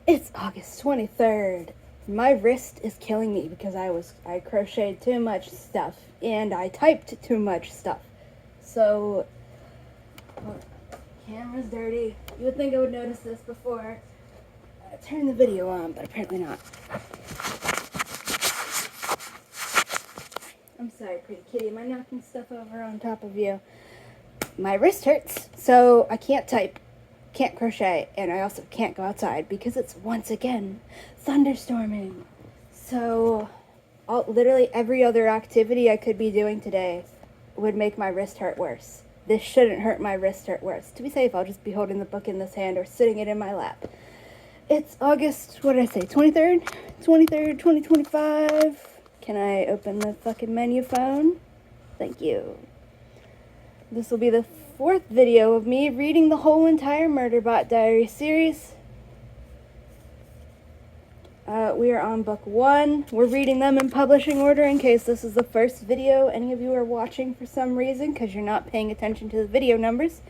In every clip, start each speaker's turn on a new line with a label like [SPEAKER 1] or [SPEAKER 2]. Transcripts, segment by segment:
[SPEAKER 1] It's August 23rd. My wrist is killing me because I crocheted too much stuff and I typed too much stuff. So, camera's dirty. You would think I would notice this before I turn the video on, but apparently not. I'm sorry, pretty kitty. Am I knocking stuff over on top of you? My wrist hurts, so I can't type, can't crochet, and I also can't go outside because it's once again thunderstorming. So, literally every other activity I could be doing today would make my wrist hurt worse. This shouldn't hurt my wrist hurt worse. To be safe, I'll just be holding the book in this hand or sitting it in my lap. It's August, what did I say, 23rd? 23rd, 2025. Can I open the fucking menu phone? Thank you. This will be the 4th video of me reading the whole entire Murderbot Diaries series. We are on book 1. We're reading them in publishing order in case this is the first video any of you are watching for some reason because you're not paying attention to the video numbers.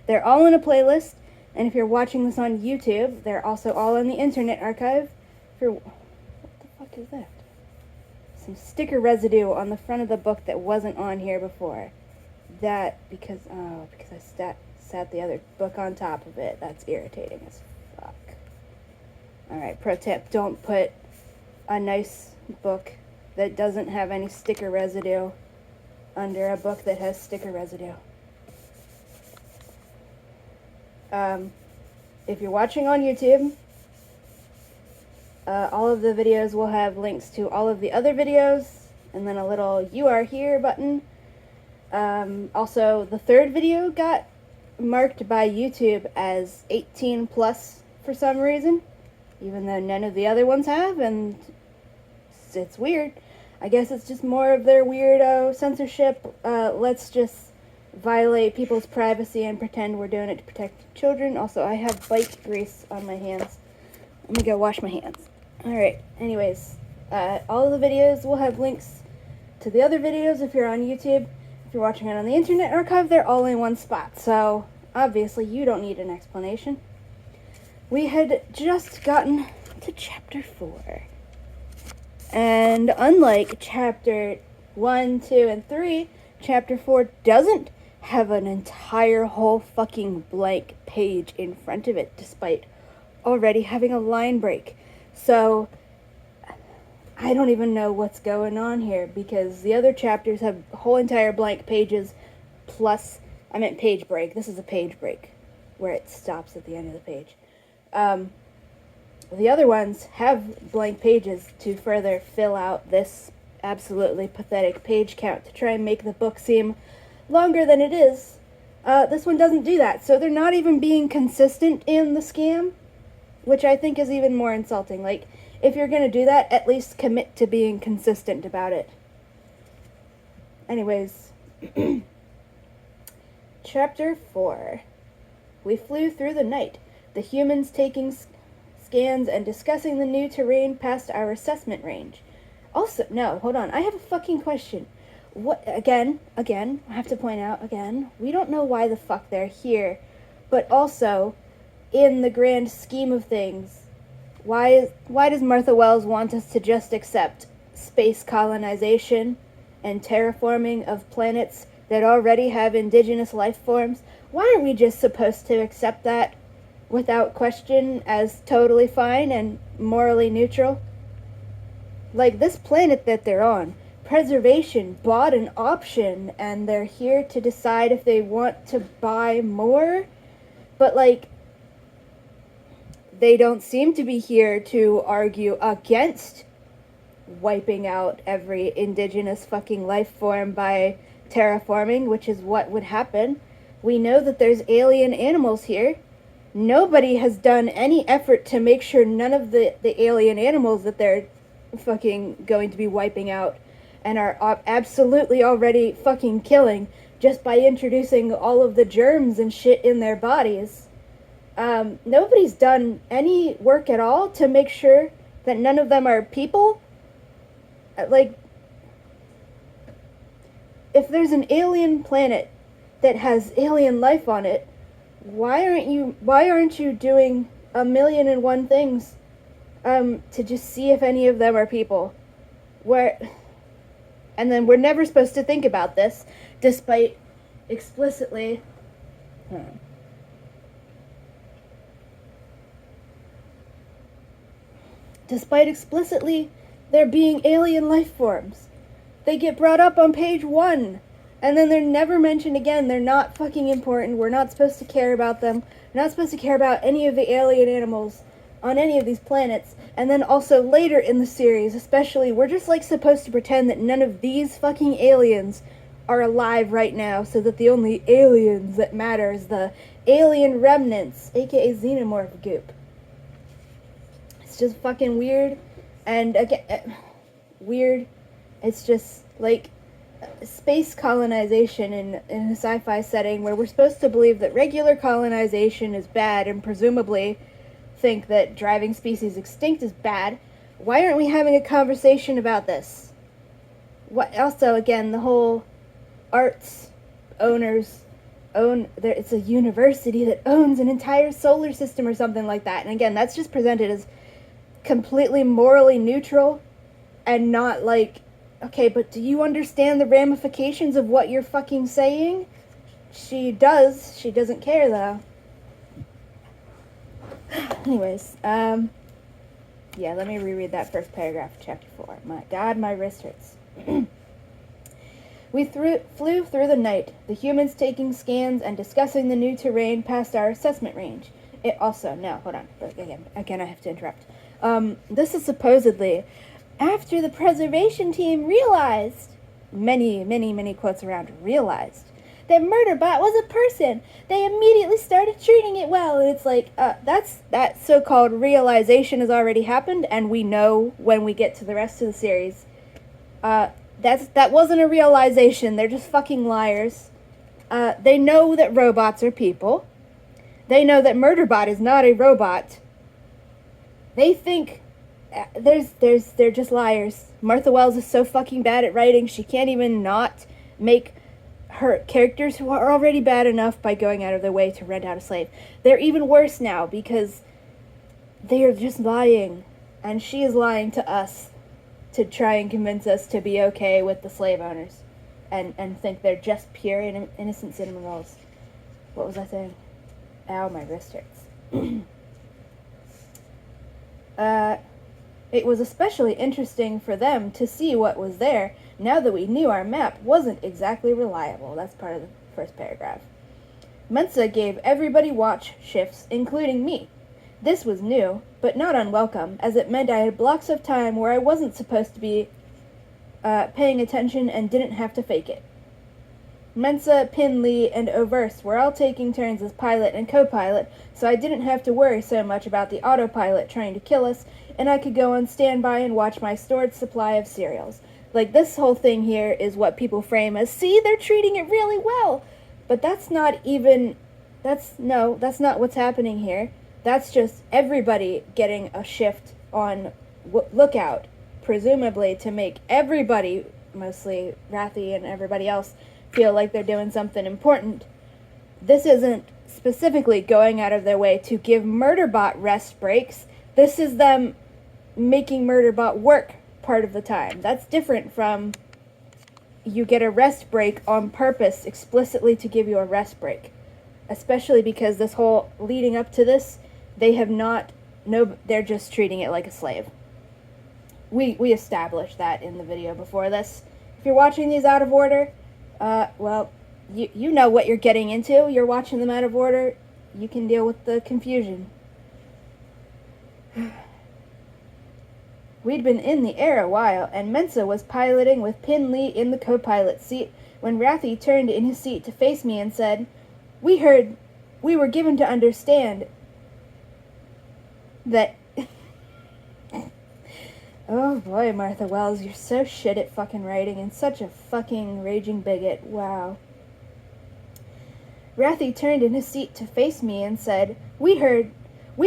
[SPEAKER 1] They're all in a playlist, and if you're watching this on YouTube, they're also all in the Internet Archive. What the fuck is that? Some sticker residue on the front of the book that wasn't on here before. Because I sat the other book on top of it. That's irritating as fuck. Alright, pro tip, don't put a nice book that doesn't have any sticker residue under a book that has sticker residue. If you're watching on YouTube, all of the videos will have links to all of the other videos, and then a little "You Are Here" button. Also, the 3rd video got marked by YouTube as 18 plus for some reason, even though none of the other ones have, and it's weird. I guess it's just more of their weirdo censorship. Let's just violate people's privacy and pretend we're doing it to protect children. Also, I have bike grease on my hands. Let me go wash my hands. Alright, anyways, all of the videos will have links to the other videos if you're on YouTube. If you're watching it on the Internet Archive, they're all in one spot, so obviously you don't need an explanation. We had just gotten to chapter 4. And unlike chapter 1, 2, and 3, chapter 4 doesn't have an entire whole fucking blank page in front of it, despite already having a line break. So I don't even know what's going on here, because the other chapters have whole entire blank pages plus, I meant page break. This is a page break where it stops at the end of the page. The other ones have blank pages to further fill out this absolutely pathetic page count to try and make the book seem longer than it is. This one doesn't do that, so they're not even being consistent in the scam, which I think is even more insulting. Like, if you're gonna do that, at least commit to being consistent about it. Anyways, Chapter 4. We flew through the night, the humans taking scans and discussing the new terrain past our assessment range. Also, no, hold on, I have a fucking question. What, again, I have to point out, again, we don't know why the fuck they're here, but also, in the grand scheme of things, why does Martha Wells want us to just accept space colonization and terraforming of planets that already have indigenous life forms? Why aren't we just supposed to accept that without question as totally fine and morally neutral? Like, this planet that they're on, preservation bought an option, and they're here to decide if they want to buy more, but like, they don't seem to be here to argue against wiping out every indigenous fucking life form by terraforming, which is what would happen. We know that there's alien animals here. Nobody has done any effort to make sure none of the alien animals that they're fucking going to be wiping out and are absolutely already fucking killing just by introducing all of the germs and shit in their bodies. Nobody's done any work at all to make sure that none of them are people. Like, if there's an alien planet that has alien life on it, why aren't you doing 1,000,001 things to just see if any of them are people. And then we're never supposed to think about this, despite explicitly... Despite explicitly there being alien life forms. They get brought up on page 1, and then they're never mentioned again. They're not fucking important. We're not supposed to care about them. We're not supposed to care about any of the alien animals on any of these planets. And then also later in the series, especially, we're just like supposed to pretend that none of these fucking aliens are alive right now, so that the only aliens that matter is the alien remnants, aka xenomorph goop. It's just fucking weird. And again, weird. It's just like space colonization in a sci-fi setting where we're supposed to believe that regular colonization is bad and presumably think that driving species extinct is bad. Why aren't we having a conversation about this? What also, again, the whole arts owners own there, it's a university that owns an entire solar system or something like that. And again, that's just presented as completely morally neutral and not like, okay, but do you understand the ramifications of what you're fucking saying? She does. She doesn't care, though. Anyways, yeah, let me reread that first paragraph of chapter 4. My God, my wrist hurts. We flew through the night, the humans taking scans and discussing the new terrain past our assessment range. It also, no, hold on, again I have to interrupt. This is supposedly after the preservation team realized, many quotes around, realized, that Murderbot was a person. They immediately started treating it well. And it's like, that so-called realization has already happened, and we know when we get to the rest of the series. That wasn't a realization. They're just fucking liars. They know that robots are people. They know that Murderbot is not a robot. They think they're just liars. Martha Wells is so fucking bad at writing, she can't even not make her characters who are already bad enough by going out of their way to rent out a slave. They're even worse now because they are just lying. And she is lying to us to try and convince us to be okay with the slave owners and think they're just pure innocent cinnamon rolls. What was I saying? Ow, my wrist hurts. It was especially interesting for them to see what was there now that we knew our map wasn't exactly reliable. That's part of the first paragraph. Mensa gave everybody watch shifts, including me. This was new, but not unwelcome, as it meant I had blocks of time where I wasn't supposed to be paying attention and didn't have to fake it. Mensa, Pin, Lee, and Overse were all taking turns as pilot and co-pilot, so I didn't have to worry so much about the autopilot trying to kill us, and I could go on standby and watch my stored supply of cereals. Like, this whole thing here is what people frame as, see, they're treating it really well! But that's not even, that's not what's happening here. That's just everybody getting a shift on lookout, presumably to make everybody, mostly Rathy and everybody else, feel like they're doing something important. This isn't specifically going out of their way to give Murderbot rest breaks. This is them making Murderbot work part of the time. That's different from you get a rest break on purpose explicitly to give you a rest break. Especially because this whole leading up to this, they have not, no, they're just treating it like a slave. We established that in the video before this. If you're watching these out of order, well, you know what you're getting into. You're watching them out of order. You can deal with the confusion. We'd been in the air a while, and Mensa was piloting with Pin Lee in the co-pilot seat when Rathy turned in his seat to face me and said, we were given to understand that... Oh boy, Martha Wells, you're so shit at fucking writing and such a fucking raging bigot. Wow. Rathy turned in his seat to face me and said, we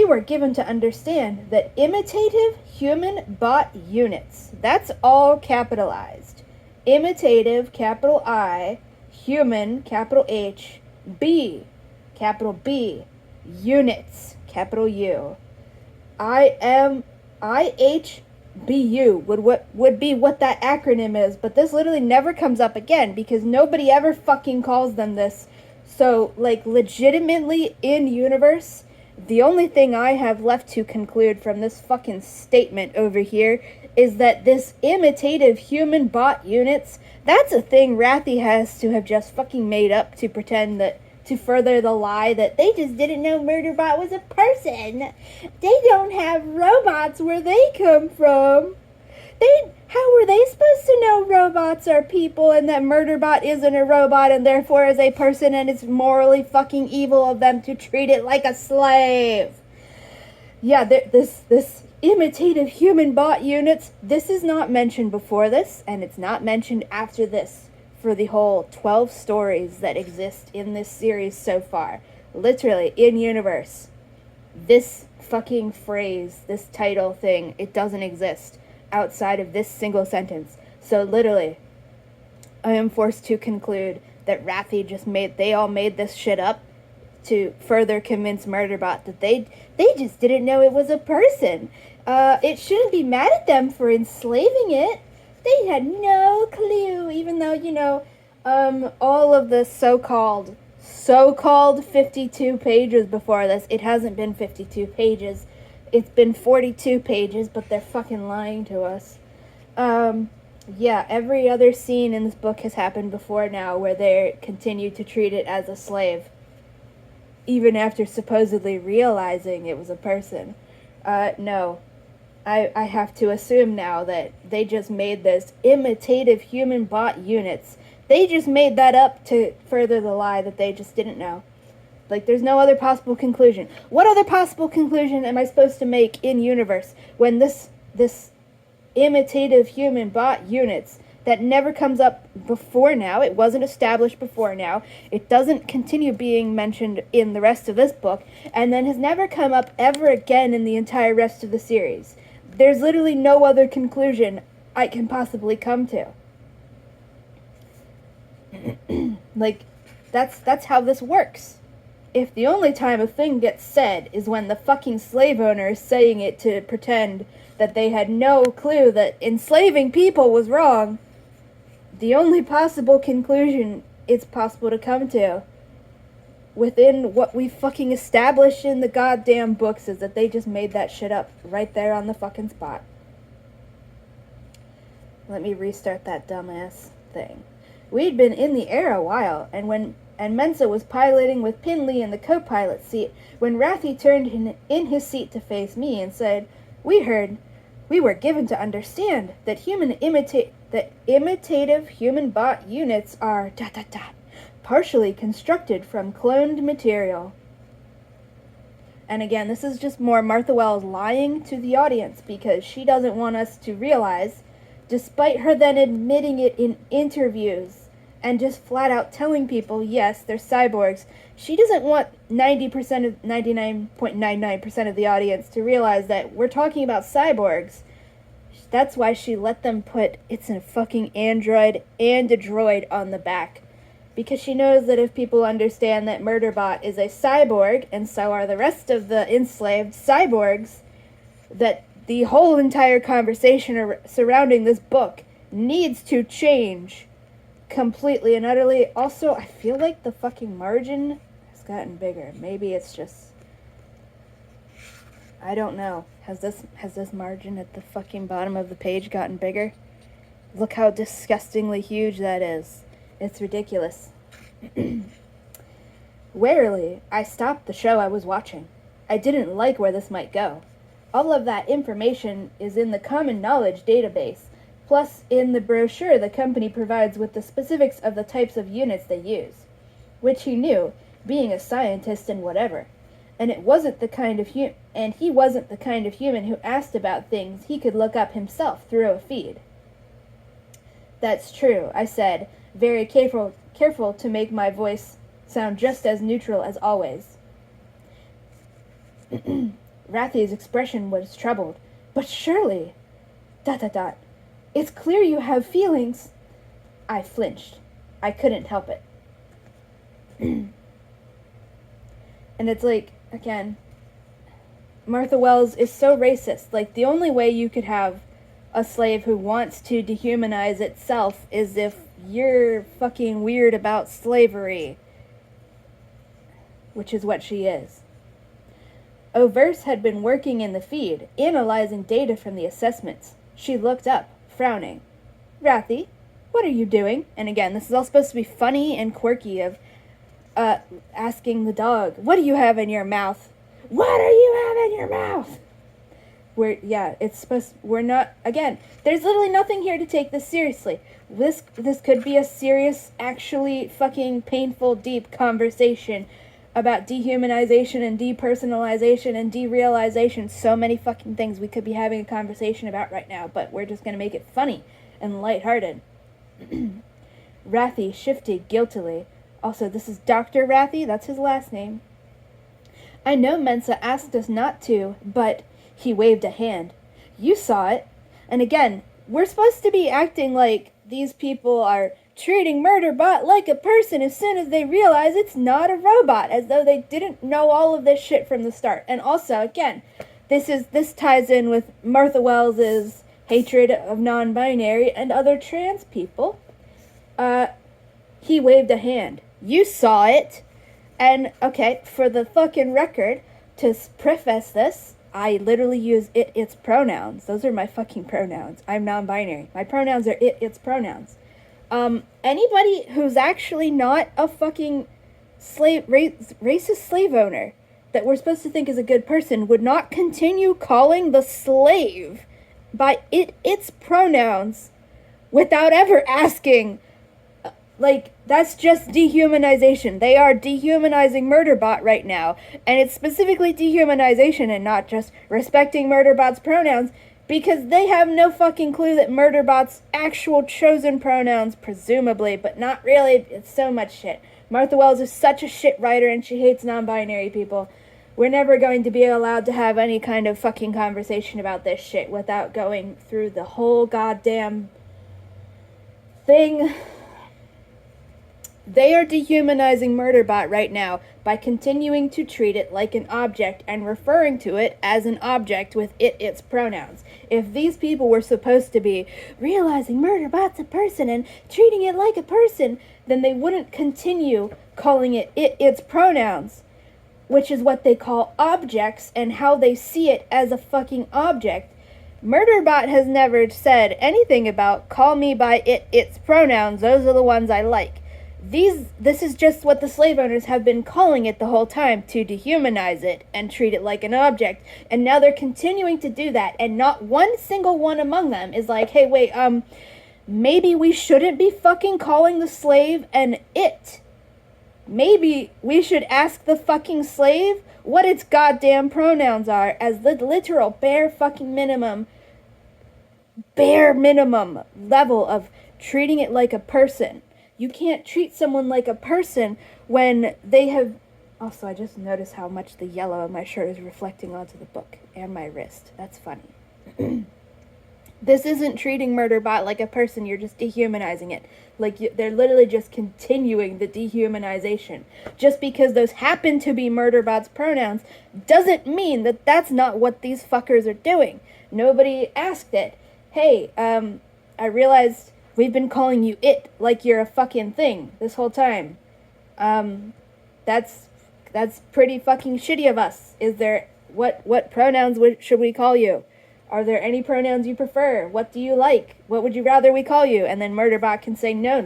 [SPEAKER 1] were given to understand that imitative human bot units, that's all capitalized. Imitative, capital I, human, capital H, B, capital B, units, capital U. I am IHBU would be what that acronym is, but this literally never comes up again because nobody ever fucking calls them this. So, like, legitimately in universe, the only thing I have left to conclude from this fucking statement over here is that this imitative human bot units, that's a thing Rathy has to have just fucking made up to pretend that, to further the lie that they just didn't know Murderbot was a person. They don't have robots where they come from. How were they supposed to know robots are people and that Murderbot isn't a robot and therefore is a person and it's morally fucking evil of them to treat it like a slave? Yeah, this imitative human bot units, this is not mentioned before this, and it's not mentioned after this for the whole 12 stories that exist in this series so far. Literally, in universe, this fucking phrase, this title thing, it doesn't exist outside of this single sentence. So literally, I am forced to conclude that they all made this shit up to further convince Murderbot that they just didn't know it was a person. It shouldn't be mad at them for enslaving it. They had no clue, even though, all of the so-called 52 pages before this, it hasn't been 52 pages. It's been 42 pages, but they're fucking lying to us. Yeah, every other scene in this book has happened before now where they continue to treat it as a slave, even after supposedly realizing it was a person. No. I have to assume now that they just made this imitative human bot units. They just made that up to further the lie that they just didn't know. Like, there's no other possible conclusion. What other possible conclusion am I supposed to make in universe when this imitative human bot units that never comes up before now, it wasn't established before now, it doesn't continue being mentioned in the rest of this book, and then has never come up ever again in the entire rest of the series? There's literally no other conclusion I can possibly come to. Like, that's how this works. If the only time a thing gets said is when the fucking slave owner is saying it to pretend that they had no clue that enslaving people was wrong, the only possible conclusion it's possible to come to within what we fucking established in the goddamn books is that they just made that shit up right there on the fucking spot. Let me restart that dumbass thing. We'd been in the air a while, and Mensa was piloting with Pinley in the co-pilot seat when Rathy turned in his seat to face me and said, we were given to understand that imitative human bot units are ... partially constructed from cloned material. And again, this is just more Martha Wells lying to the audience because she doesn't want us to realize, despite her then admitting it in interviews and just flat out telling people, yes, they're cyborgs, she doesn't want 99.99% of the audience to realize that we're talking about cyborgs. That's why she let them put, it's a fucking android and a droid on the back. Because she knows that if people understand that Murderbot is a cyborg, and so are the rest of the enslaved cyborgs, that the whole entire conversation surrounding this book needs to change completely and utterly. Also, I feel like the fucking margin has gotten bigger. Maybe it's just... I don't know. Has this margin at the fucking bottom of the page gotten bigger? Look how disgustingly huge that is. It's ridiculous. Warily, I stopped the show I was watching. I didn't like where this might go. All of that information is in the common knowledge database, plus in the brochure the company provides with the specifics of the types of units they use. Which he knew, being a scientist and whatever. And he wasn't the kind of human who asked about things he could look up himself through a feed. That's true, I said, very careful to make my voice sound just as neutral as always. Rathy's expression was troubled. But surely... ... It's clear you have feelings. I flinched. I couldn't help it. And it's like, again, Martha Wells is so racist. Like, the only way you could have a slave who wants to dehumanize itself is if you're fucking weird about slavery. Which is what she is. O'Verse had been working in the feed, analyzing data from the assessments. She looked up, frowning. Rathy, what are you doing? And again, this is all supposed to be funny and quirky of asking the dog, what do you have in your mouth? What do you have in your mouth? We're not, again, there's literally nothing here to take this seriously. This could be a serious, actually fucking painful, deep conversation about dehumanization and depersonalization and derealization. So many fucking things we could be having a conversation about right now, but we're just gonna make it funny and lighthearted. Rathy shifted guiltily. Also, this is Dr. Rathy, that's his last name. I know Mensa asked us not to, but he waved a hand. You saw it. And again, we're supposed to be acting like these people are treating Murderbot like a person as soon as they realize it's not a robot, as though they didn't know all of this shit from the start. And also, again, this ties in with Martha Wells's hatred of non-binary and other trans people. He waved a hand. You saw it. And, okay, for the fucking record, to preface this, I literally use its pronouns. Those are my fucking pronouns. I'm non-binary. My pronouns are its pronouns. Anybody who's actually not a fucking racist slave owner that we're supposed to think is a good person would not continue calling the slave by its pronouns without ever asking. Like, that's just dehumanization. They are dehumanizing Murderbot right now. And it's specifically dehumanization and not just respecting Murderbot's pronouns, because they have no fucking clue that Murderbot's actual chosen pronouns, presumably, but not really. It's so much shit. Martha Wells is such a shit writer and she hates non-binary people. We're never going to be allowed to have any kind of fucking conversation about this shit without going through the whole goddamn thing. They are dehumanizing Murderbot right now by continuing to treat it like an object and referring to it as an object with its pronouns. If these people were supposed to be realizing Murderbot's a person and treating it like a person, then they wouldn't continue calling it its pronouns, which is what they call objects and how they see it as a fucking object. Murderbot has never said anything about call me by its pronouns. Those are the ones I like. This is just what the slave owners have been calling it the whole time, to dehumanize it and treat it like an object. And now they're continuing to do that, and not one single one among them is like, hey, wait, maybe we shouldn't be fucking calling the slave an it. Maybe we should ask the fucking slave what its goddamn pronouns are, as the literal bare minimum level of treating it like a person. You can't treat someone like a person when they have... Also, I just noticed how much the yellow of my shirt is reflecting onto the book and my wrist. That's funny. This isn't treating Murderbot like a person. You're just dehumanizing it. Like, they're literally just continuing the dehumanization. Just because those happen to be Murderbot's pronouns doesn't mean that that's not what these fuckers are doing. Nobody asked it. Hey, I realized... we've been calling you it like you're a fucking thing this whole time. That's pretty fucking shitty of us. Is there... What pronouns should we call you? Are there any pronouns you prefer? What do you like? What would you rather we call you? And then Murderbot can say, no,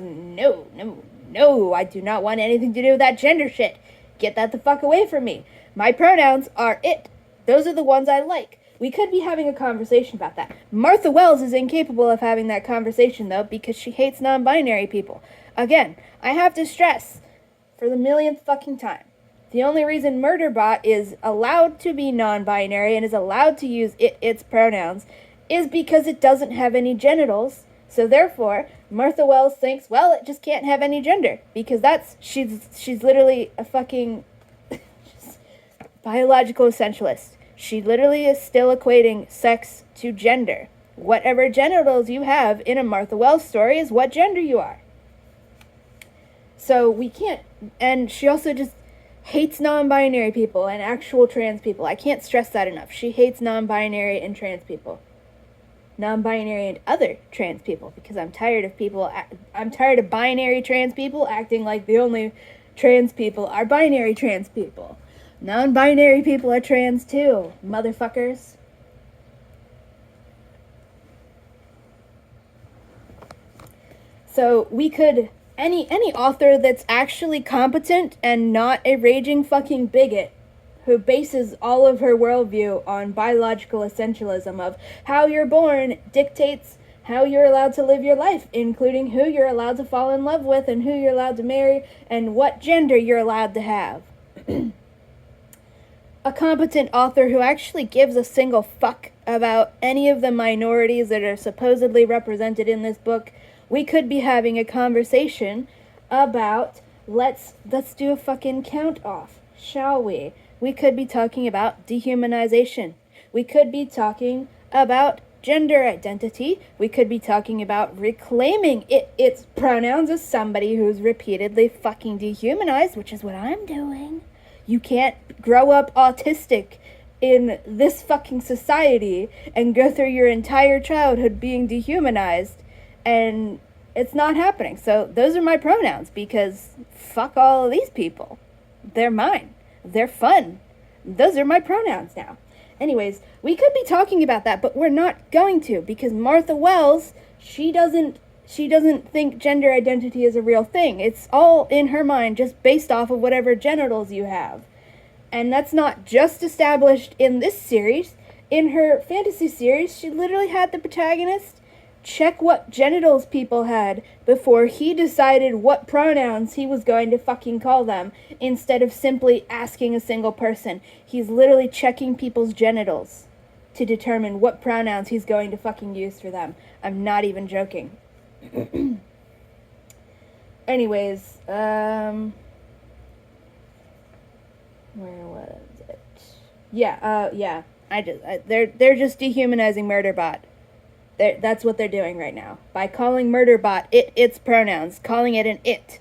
[SPEAKER 1] I do not want anything to do with that gender shit. Get that the fuck away from me. My pronouns are it. Those are the ones I like. We could be having a conversation about that. Martha Wells is incapable of having that conversation, though, because she hates non-binary people. Again, I have to stress, for the millionth fucking time, the only reason Murderbot is allowed to be non-binary and is allowed to use its pronouns is because it doesn't have any genitals. So therefore, Martha Wells thinks, well, it just can't have any gender, because she's literally a fucking biological essentialist. She literally is still equating sex to gender. Whatever genitals you have in a Martha Wells story is what gender you are. So we can't... And she also just hates non-binary people and actual trans people. I can't stress that enough. She hates non-binary and trans people. Non-binary and other trans people, because I'm tired of binary trans people acting like the only trans people are binary trans people. Non-binary people are trans too, motherfuckers. So we could, any author that's actually competent and not a raging fucking bigot who bases all of her worldview on biological essentialism of how you're born dictates how you're allowed to live your life, including who you're allowed to fall in love with and who you're allowed to marry and what gender you're allowed to have. A competent author who actually gives a single fuck about any of the minorities that are supposedly represented in this book, we could be having a conversation about let's do a fucking count off, shall we? We could be talking about dehumanization. We could be talking about gender identity. We could be talking about reclaiming its pronouns as somebody who's repeatedly fucking dehumanized, which is what I'm doing. You can't grow up autistic in this fucking society and go through your entire childhood being dehumanized, and it's not happening. So those are my pronouns, because fuck all of these people. They're mine. They're fun. Those are my pronouns now. Anyways, we could be talking about that, but we're not going to, because Martha Wells, she doesn't think gender identity is a real thing. It's all in her mind, just based off of whatever genitals you have. And that's not just established in this series. In her fantasy series, she literally had the protagonist check what genitals people had before he decided what pronouns he was going to fucking call them, instead of simply asking a single person. He's literally checking people's genitals to determine what pronouns he's going to fucking use for them. I'm not even joking. Anyways, where was it? Yeah, they're just dehumanizing Murderbot. That's what they're doing right now. By calling Murderbot its pronouns, calling it an it,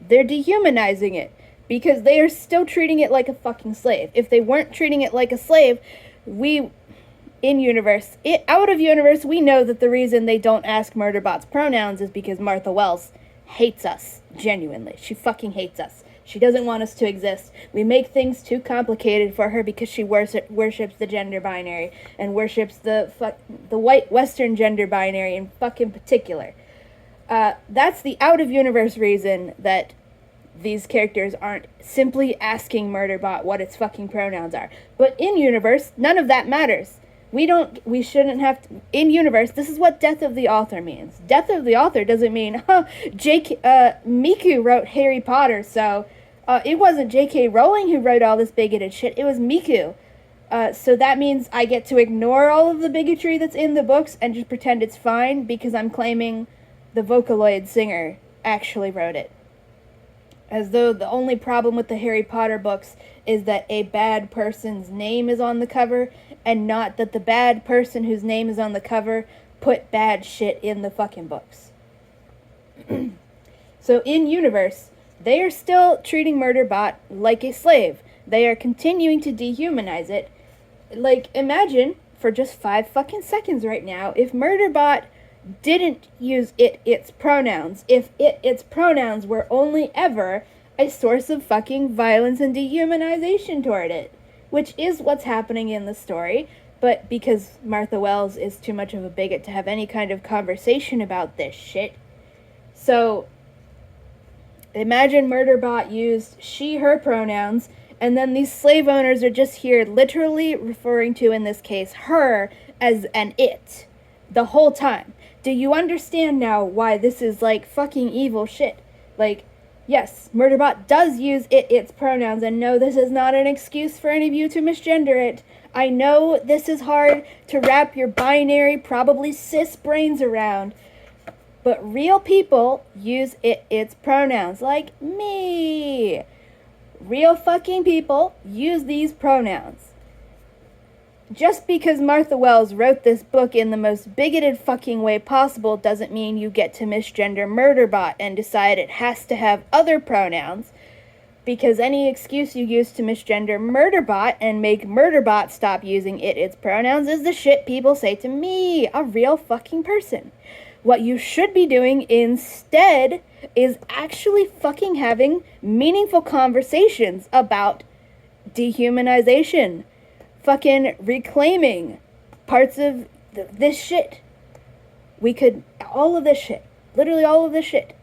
[SPEAKER 1] they're dehumanizing it, because they are still treating it like a fucking slave. If they weren't treating it like a slave, out of universe, we know that the reason they don't ask Murderbot's pronouns is because Martha Wells hates us, genuinely. She fucking hates us. She doesn't want us to exist. We make things too complicated for her because she worships the gender binary and worships the white Western gender binary in fucking particular. That's the out-of-universe reason that these characters aren't simply asking Murderbot what its fucking pronouns are. But in universe, none of that matters. We shouldn't have to, in universe, this is what death of the author means. Death of the author doesn't mean, Miku wrote Harry Potter, so it wasn't J.K. Rowling who wrote all this bigoted shit, it was Miku. So that means I get to ignore all of the bigotry that's in the books and just pretend it's fine because I'm claiming the Vocaloid singer actually wrote it. As though the only problem with the Harry Potter books is that a bad person's name is on the cover, and not that the bad person whose name is on the cover put bad shit in the fucking books. So in universe, they are still treating Murderbot like a slave. They are continuing to dehumanize it. Like, imagine, for just 5 fucking seconds right now, if Murderbot didn't use its pronouns, if its pronouns were only ever a source of fucking violence and dehumanization toward it, which is what's happening in the story, but because Martha Wells is too much of a bigot to have any kind of conversation about this shit. So, imagine Murderbot used she, her pronouns, and then these slave owners are just here literally referring to, in this case, her as an it the whole time. Do you understand now why this is, like, fucking evil shit? Like, yes, Murderbot does use its pronouns, and no, this is not an excuse for any of you to misgender it. I know this is hard to wrap your binary, probably cis brains around, but real people use its pronouns, like me. Real fucking people use these pronouns. Just because Martha Wells wrote this book in the most bigoted fucking way possible doesn't mean you get to misgender Murderbot and decide it has to have other pronouns. Because any excuse you use to misgender Murderbot and make Murderbot stop using its pronouns is the shit people say to me, a real fucking person. What you should be doing instead is actually fucking having meaningful conversations about dehumanization, fucking reclaiming parts of this shit. All of this shit, literally all of this shit.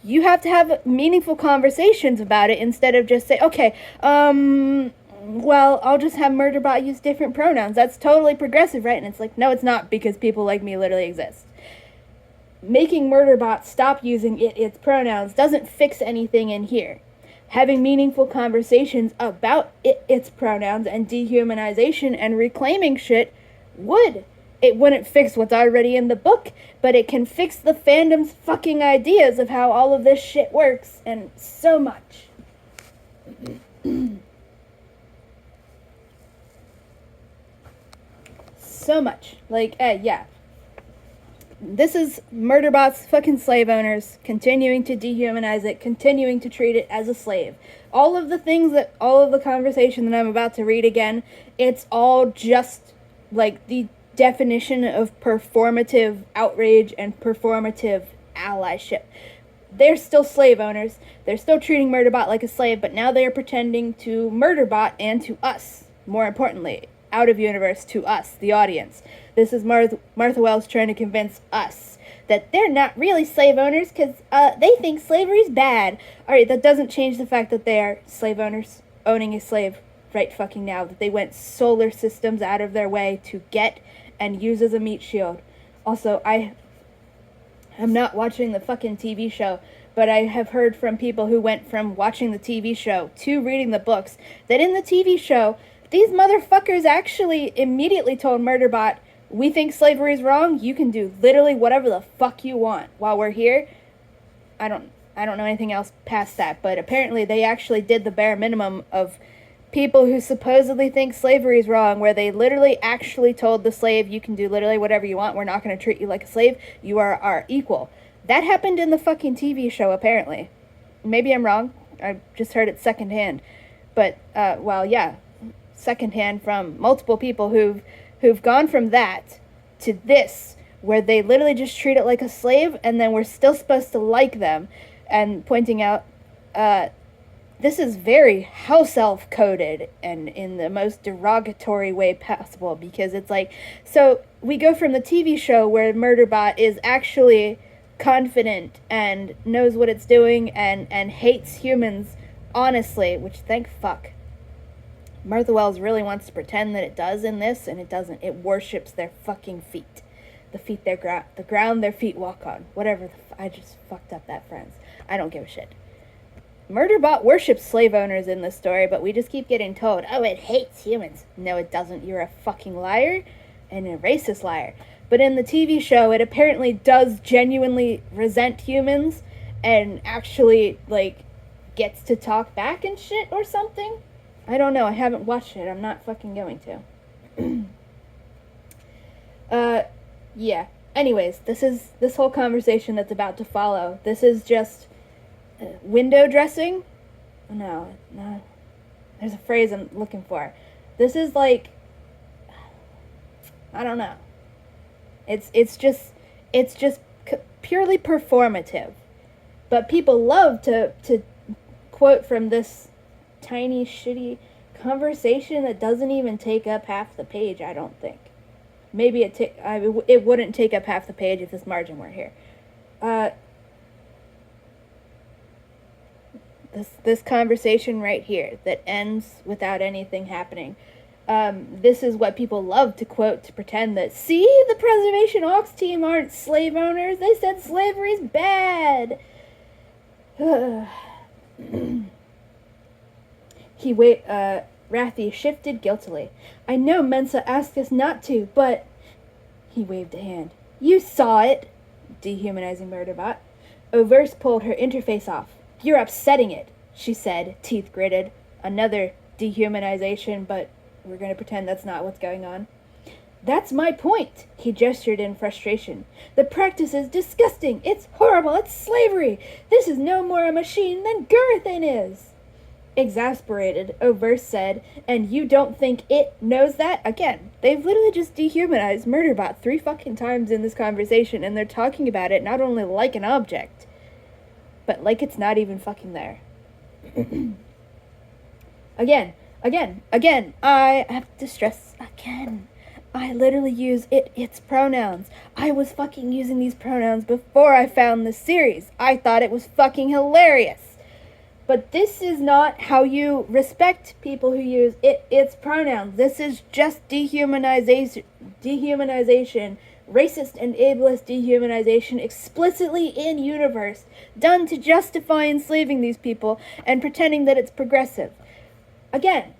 [SPEAKER 1] You have to have meaningful conversations about it instead of just say, okay, well, I'll just have Murderbot use different pronouns. That's totally progressive, right? And it's like, no, it's not, because people like me literally exist. Making Murderbot stop using its pronouns doesn't fix anything in here. Having meaningful conversations about its pronouns and dehumanization and reclaiming shit would. It wouldn't fix what's already in the book, but it can fix the fandom's fucking ideas of how all of this shit works, and so much. So much. Like, yeah. This is Murderbot's fucking slave owners continuing to dehumanize it, continuing to treat it as a slave. All of the conversation that I'm about to read again, it's all just, like, the definition of performative outrage and performative allyship. They're still slave owners. They're still treating Murderbot like a slave, but now they are pretending to Murderbot and to us, more importantly, out of universe, to us, the audience. This is Martha Wells trying to convince us that they're not really slave owners because they think slavery's bad. Alright, that doesn't change the fact that they are slave owners owning a slave right fucking now, that they went solar systems out of their way to get and use as a meat shield. Also, I'm not watching the fucking TV show, but I have heard from people who went from watching the TV show to reading the books that in the TV show, these motherfuckers actually immediately told Murderbot, we think slavery is wrong, you can do literally whatever the fuck you want while we're here. I don't know anything else past that, but apparently they actually did the bare minimum of people who supposedly think slavery is wrong, where they literally actually told the slave, you can do literally whatever you want, we're not going to treat you like a slave, you are our equal. That happened in the fucking TV show, apparently. Maybe I'm wrong, I just heard it secondhand. But, well, yeah, secondhand from multiple people who've gone from that to this, where they literally just treat it like a slave, and then we're still supposed to like them, and pointing out, this is very house elf coded and in the most derogatory way possible, because it's like, so we go from the TV show where Murderbot is actually confident and knows what it's doing and hates humans honestly, which thank fuck. Martha Wells really wants to pretend that it does in this, and it doesn't. It worships their fucking feet. The feet the ground their feet walk on. Whatever I just fucked up that, friends. I don't give a shit. Murderbot worships slave owners in this story, but we just keep getting told, oh, it hates humans. No, it doesn't. You're a fucking liar and a racist liar. But in the TV show, it apparently does genuinely resent humans and actually, like, gets to talk back and shit or something. I don't know. I haven't watched it. I'm not fucking going to. Yeah. Anyways, this whole conversation that's about to follow. This is just window dressing? No. There's a phrase I'm looking for. This is like, I don't know. It's just purely performative. But people love to quote from this tiny shitty conversation that doesn't even take up half the page, I don't think. Maybe it wouldn't take up half the page if this margin were here. This conversation right here that ends without anything happening. This is what people love to quote to pretend that, see, the Preservation Hawks team aren't slave owners. They said slavery's bad. Rathy shifted guiltily. I know Mensa asked us not to, but... He waved a hand. You saw it! Dehumanizing Murderbot. Overse pulled her interface off. You're upsetting it, she said, teeth gritted. Another dehumanization, but we're going to pretend that's not what's going on. That's my point, he gestured in frustration. The practice is disgusting. It's horrible. It's slavery. This is no more a machine than Girthin is. exasperated, O'Verse said, and you don't think it knows that? Again, they've literally just dehumanized Murderbot 3 fucking times in this conversation, and they're talking about it not only like an object, but like it's not even fucking there. Again, I have to stress again. I literally use its pronouns. I was fucking using these pronouns before I found this series. I thought it was fucking hilarious. But this is not how you respect people who use its pronouns. This is just dehumanization, racist and ableist dehumanization explicitly in universe, done to justify enslaving these people and pretending that it's progressive. Again,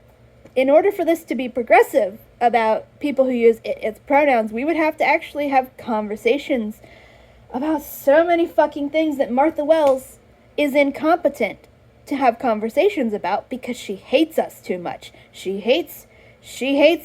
[SPEAKER 1] in order for this to be progressive about people who use its pronouns, we would have to actually have conversations about so many fucking things that Martha Wells is incompetent to have conversations about because she hates us too much. She hates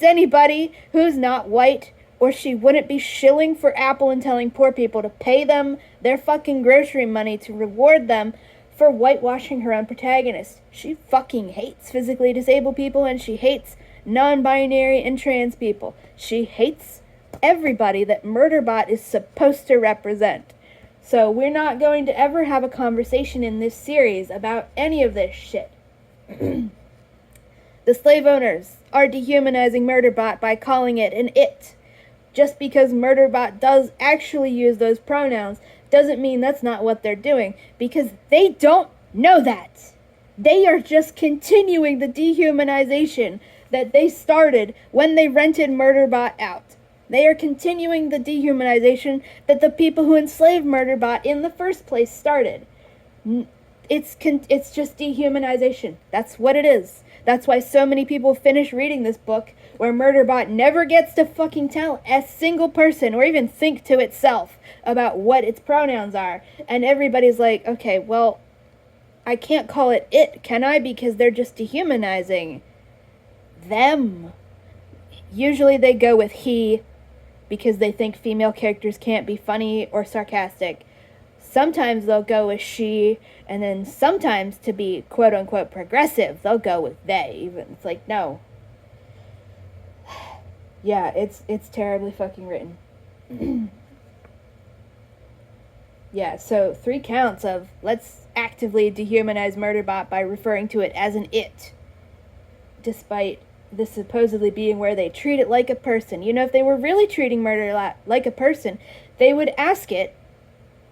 [SPEAKER 1] anybody who's not white, or she wouldn't be shilling for Apple and telling poor people to pay them their fucking grocery money to reward them for whitewashing her own protagonist. She fucking hates physically disabled people, and she hates non-binary and trans people. She hates everybody that Murderbot is supposed to represent. So we're not going to ever have a conversation in this series about any of this shit. The slave owners are dehumanizing Murderbot by calling it an it. Just because Murderbot does actually use those pronouns doesn't mean that's not what they're doing, because they don't know that. They are just continuing the dehumanization that they started when they rented Murderbot out. They are continuing the dehumanization that the people who enslaved Murderbot in the first place started. It's just dehumanization. That's what it is. That's why so many people finish reading this book where Murderbot never gets to fucking tell a single person or even think to itself about what its pronouns are. And everybody's like, okay, well, I can't call it it, can I? Because they're just dehumanizing them. Usually they go with he because they think female characters can't be funny or sarcastic. Sometimes they'll go with she, and then sometimes to be quote-unquote progressive, they'll go with they. Even it's like, no. Yeah, it's terribly fucking written. Yeah, so 3 counts of let's actively dehumanize Murderbot by referring to it as an it, despite this supposedly being where they treat it like a person. You know, if they were really treating murder like a person, they would ask it,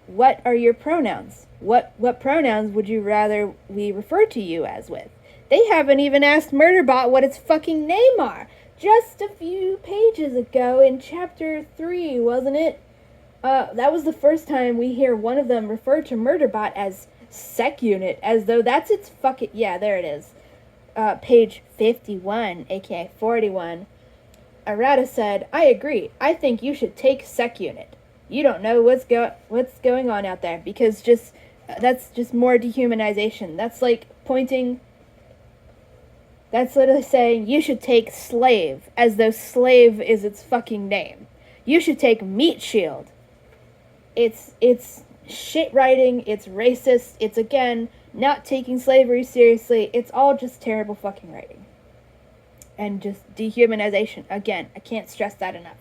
[SPEAKER 1] what are your pronouns? What pronouns would you rather we refer to you as with? They haven't even asked Murderbot what its fucking name are. Just a few pages ago in chapter 3, wasn't it? That was the first time we hear one of them refer to Murderbot as Sec Unit, as though that's its fucking... Yeah, there it is. Page 51, aka 41. Arata said, I agree. I think you should take Sec Unit. You don't know what's going on out there, because that's just more dehumanization. That's like pointing... That's literally saying you should take Slave, as though Slave is its fucking name. You should take Meat Shield. It's shit writing, it's racist, it's again not taking slavery seriously. It's all just terrible fucking writing. And just dehumanization. Again, I can't stress that enough.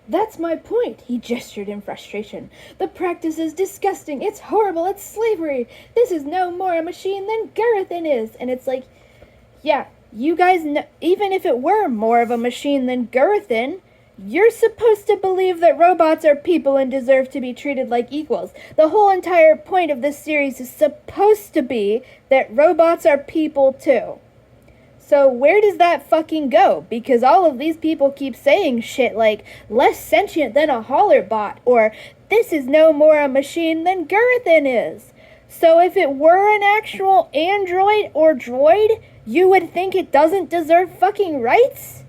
[SPEAKER 1] That's my point, he gestured in frustration. The practice is disgusting. It's horrible. It's slavery. This is no more a machine than Gurathin is. And it's like, yeah, you guys know, even if it were more of a machine than Gurathin, you're supposed to believe that robots are people and deserve to be treated like equals. The whole entire point of this series is supposed to be that robots are people too. So where does that fucking go? Because all of these people keep saying shit like, less sentient than a holler bot, or this is no more a machine than Gurathin is. So if it were an actual android or droid, you would think it doesn't deserve fucking rights?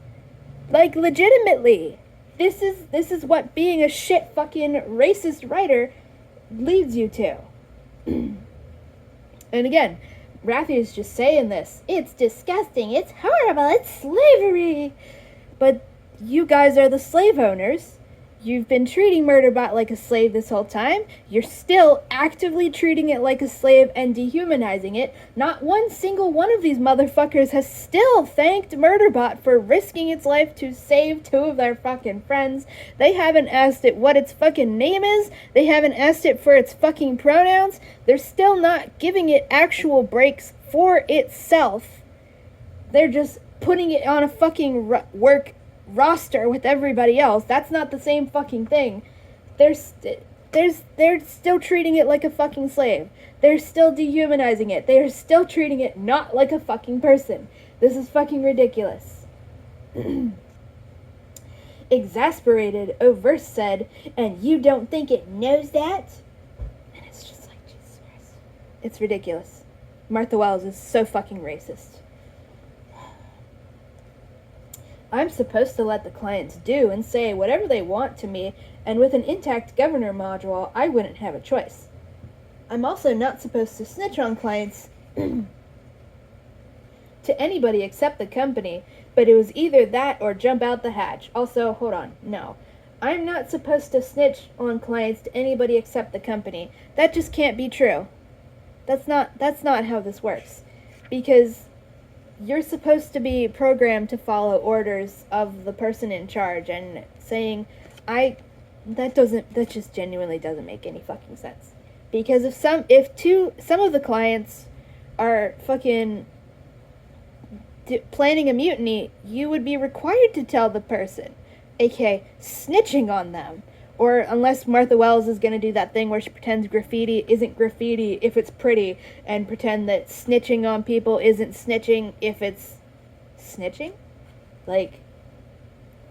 [SPEAKER 1] Like, legitimately. This is what being a shit fucking racist writer leads you to. And again, Rathy is just saying this. It's disgusting. It's horrible. It's slavery. But you guys are the slave owners. You've been treating Murderbot like a slave this whole time. You're still actively treating it like a slave and dehumanizing it. Not one single one of these motherfuckers has still thanked Murderbot for risking its life to save two of their fucking friends. They haven't asked it what its fucking name is. They haven't asked it for its fucking pronouns. They're still not giving it actual breaks for itself. They're just putting it on a fucking work roster with everybody else. That's not the same fucking thing. They're still treating it like a fucking slave. They're still dehumanizing it. They're still treating it not like a fucking person. This is fucking ridiculous. Exasperated, O'Verse said, "And you don't think it knows that?" And it's just like, Jesus Christ. It's ridiculous. Martha Wells is so fucking racist. I'm supposed to let the clients do and say whatever they want to me, and with an intact governor module, I wouldn't have a choice. I'm also not supposed to snitch on clients to anybody except the company, but it was either that or jump out the hatch. Also, hold on, no. I'm not supposed to snitch on clients to anybody except the company. That just can't be true. That's not how this works. Because you're supposed to be programmed to follow orders of the person in charge, and saying, that just genuinely doesn't make any fucking sense. Because if some of the clients are fucking planning a mutiny, you would be required to tell the person, aka snitching on them. Or unless Martha Wells is going to do that thing where she pretends graffiti isn't graffiti if it's pretty, and pretend that snitching on people isn't snitching if it's snitching. Like,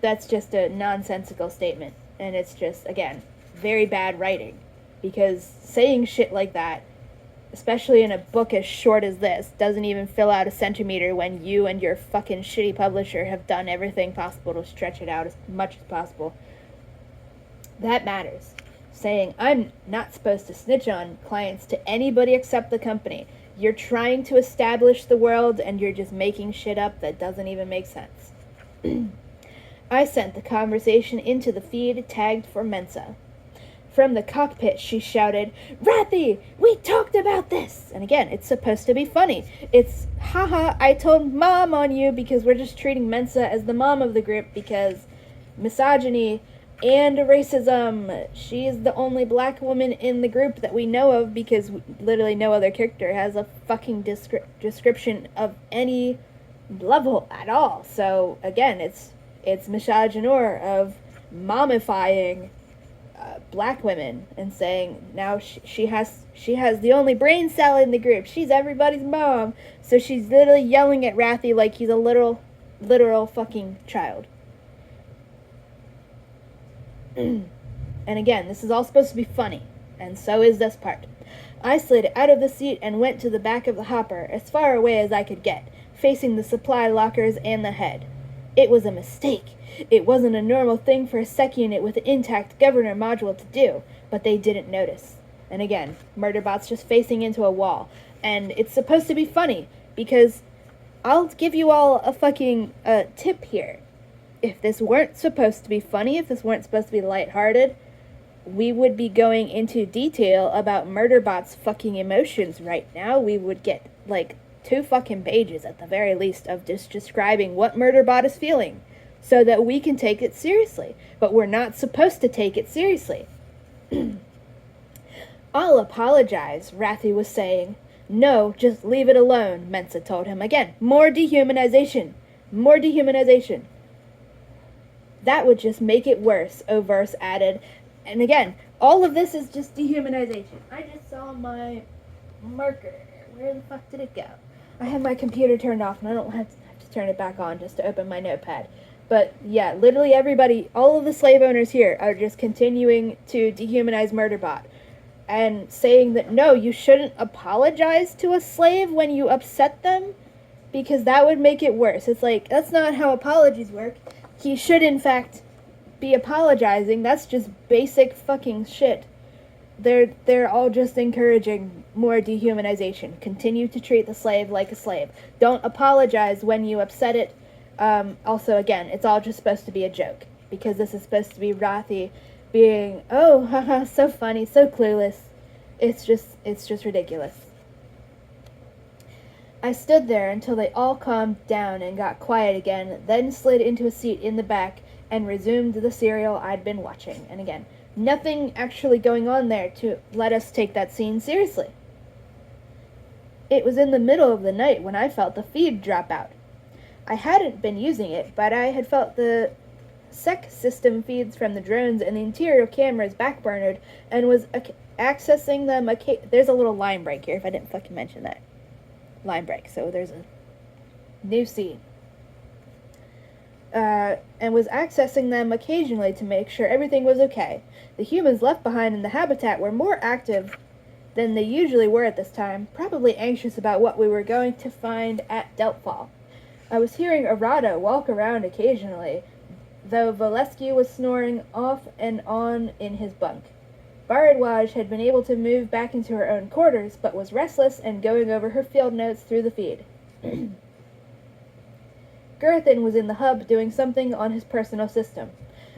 [SPEAKER 1] that's just a nonsensical statement. And it's just, again, very bad writing. Because saying shit like that, especially in a book as short as this, doesn't even fill out a centimeter when you and your fucking shitty publisher have done everything possible to stretch it out as much as possible. That matters. Saying, I'm not supposed to snitch on clients to anybody except the company. You're trying to establish the world, and you're just making shit up that doesn't even make sense. I sent the conversation into the feed tagged for Mensa. From the cockpit, she shouted, "Rathy, we talked about this!" And again, it's supposed to be funny. It's, haha, I told mom on you, because we're just treating Mensa as the mom of the group because misogyny and racism. She is the only black woman in the group that we know of, because literally no other character has a fucking description of any level at all. So again, it's misogynoir of mommifying black women and saying now she has the only brain cell in the group. She's everybody's mom. So she's literally yelling at Rathy like he's a literal fucking child. And again, this is all supposed to be funny, and so is this part. I slid out of the seat and went to the back of the hopper, as far away as I could get, facing the supply lockers and the head. It was a mistake. It wasn't a normal thing for a sec unit with an intact governor module to do, but they didn't notice. And again, Murderbot's just facing into a wall, and it's supposed to be funny, because I'll give you all a fucking tip here. If this weren't supposed to be funny, if this weren't supposed to be lighthearted, we would be going into detail about Murderbot's fucking emotions right now. We would get, like, 2 fucking pages at the very least of just describing what Murderbot is feeling, so that we can take it seriously. But we're not supposed to take it seriously. I'll apologize, Rathy was saying. No, just leave it alone, Mensa told him. Again, more dehumanization. More dehumanization. That would just make it worse, O'Verse added. And again, all of this is just dehumanization. I just saw my marker. Where the fuck did it go? I have my computer turned off, and I don't have to turn it back on just to open my notepad. But yeah, literally everybody, all of the slave owners here are just continuing to dehumanize Murderbot. And saying that, no, you shouldn't apologize to a slave when you upset them, because that would make it worse. It's like, that's not how apologies work. He should, in fact, be apologizing. That's just basic fucking shit. They're all just encouraging more dehumanization. Continue to treat the slave like a slave. Don't apologize when you upset it. Also, again, it's all just supposed to be a joke. because this is supposed to be Rothy being, oh, haha, so funny, so clueless. It's just ridiculous. I stood there until they all calmed down and got quiet again, then slid into a seat in the back and resumed the serial I'd been watching. And again, nothing actually going on there to let us take that scene seriously. It was in the middle of the night when I felt the feed drop out. I hadn't been using it, but I had felt the SEC system feeds from the drones and the interior cameras backburnered and was accessing them. There's a little line break here if I didn't fucking mention that. Line break, so there's a new scene. And was accessing them occasionally to make sure everything was okay. The humans left behind in the habitat were more active than they usually were at this time, probably anxious about what we were going to find at Deltfall. I was hearing Arata walk around occasionally, though Valesky was snoring off and on in his bunk. Bharadwaj had been able to move back into her own quarters, but was restless and going over her field notes through the feed. Gerthin was in the hub doing something on his personal system.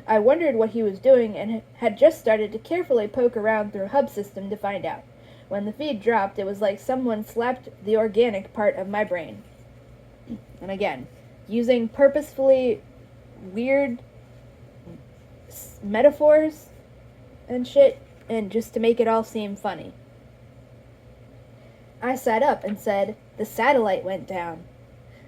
[SPEAKER 1] I wondered what he was doing and had just started to carefully poke around through hub system to find out. When the feed dropped, it was like someone slapped the organic part of my brain. And again, using purposefully weird metaphors and shit, and just to make it all seem funny. I sat up and said, "The satellite went down."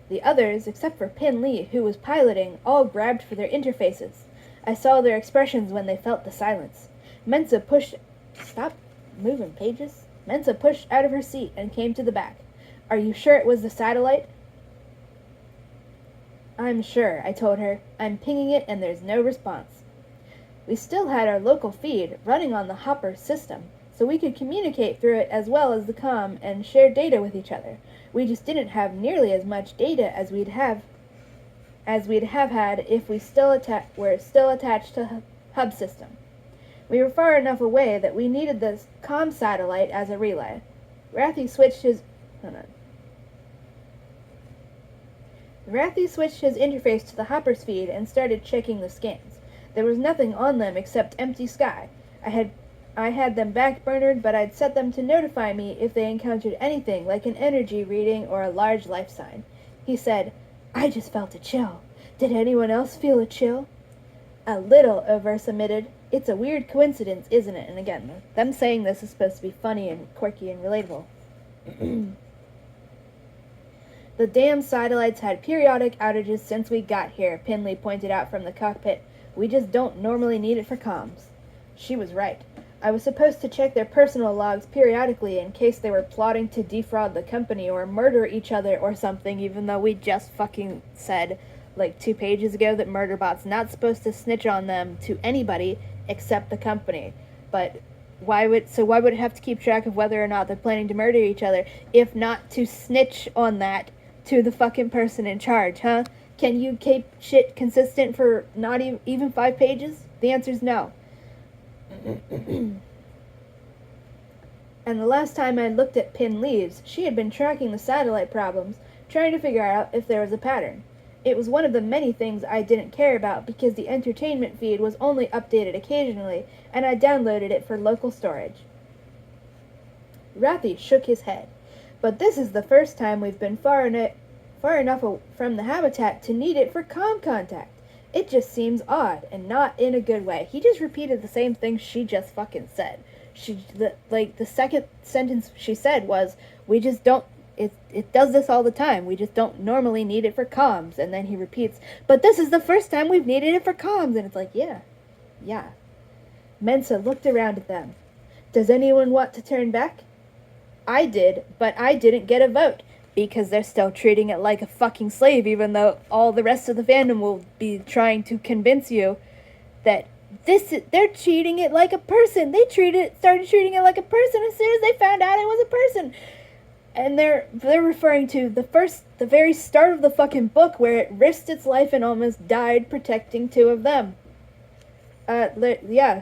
[SPEAKER 1] The others, except for Pin Lee, who was piloting, all grabbed for their interfaces. I saw their expressions when they felt the silence. Mensa pushed... Stop moving, Pages. Mensa pushed out of her seat and came to the back. "Are you sure it was the satellite?" "I'm sure," I told her. "I'm pinging it and there's no response." We still had our local feed running on the Hopper system, so we could communicate through it as well as the comm and share data with each other. We just didn't have nearly as much data as we'd have had if we were still attached to hub system. We were far enough away that we needed the comm satellite as a relay. Rathi switched his interface to the Hopper's feed and started checking the scans. There was nothing on them except empty sky. I had them backburnered, but I'd set them to notify me if they encountered anything like an energy reading or a large life sign. He said, "I just felt a chill. Did anyone else feel a chill?" "A little," Overse admitted. "It's a weird coincidence, isn't it?" And again, them saying this is supposed to be funny and quirky and relatable. "The damn satellites had periodic outages since we got here," Pinley pointed out from the cockpit. "We just don't normally need it for comms." She was right. I was supposed to check their personal logs periodically in case they were plotting to defraud the company or murder each other or something, even though we just fucking said, like 2 pages ago, that Murderbot's not supposed to snitch on them to anybody except the company. But why would it have to keep track of whether or not they're planning to murder each other, if not to snitch on that to the fucking person in charge, huh? Can you keep shit consistent for not even 5 pages? The answer's no. And the last time I looked at Pin Leaves, she had been tracking the satellite problems, trying to figure out if there was a pattern. It was one of the many things I didn't care about because the entertainment feed was only updated occasionally, and I downloaded it for local storage. Rathi shook his head. "But this is the first time we've been far enough from the habitat to need it for comm contact. It just seems odd, and not in a good way." He just repeated the same thing she just fucking said. The second sentence she said was, "We just don't, it does this all the time. We just don't normally need it for comms." And then he repeats, "But this is the first time we've needed it for comms." And it's like, yeah. Mensa looked around at them. "Does anyone want to turn back?" "I did, but I didn't get a vote. Because they're still treating it like a fucking slave, even though all the rest of the fandom will be trying to convince you that they're treating it like a person. They started treating it like a person as soon as they found out it was a person. And they're referring to the very start of the fucking book where it risked its life and almost died protecting 2 of them. They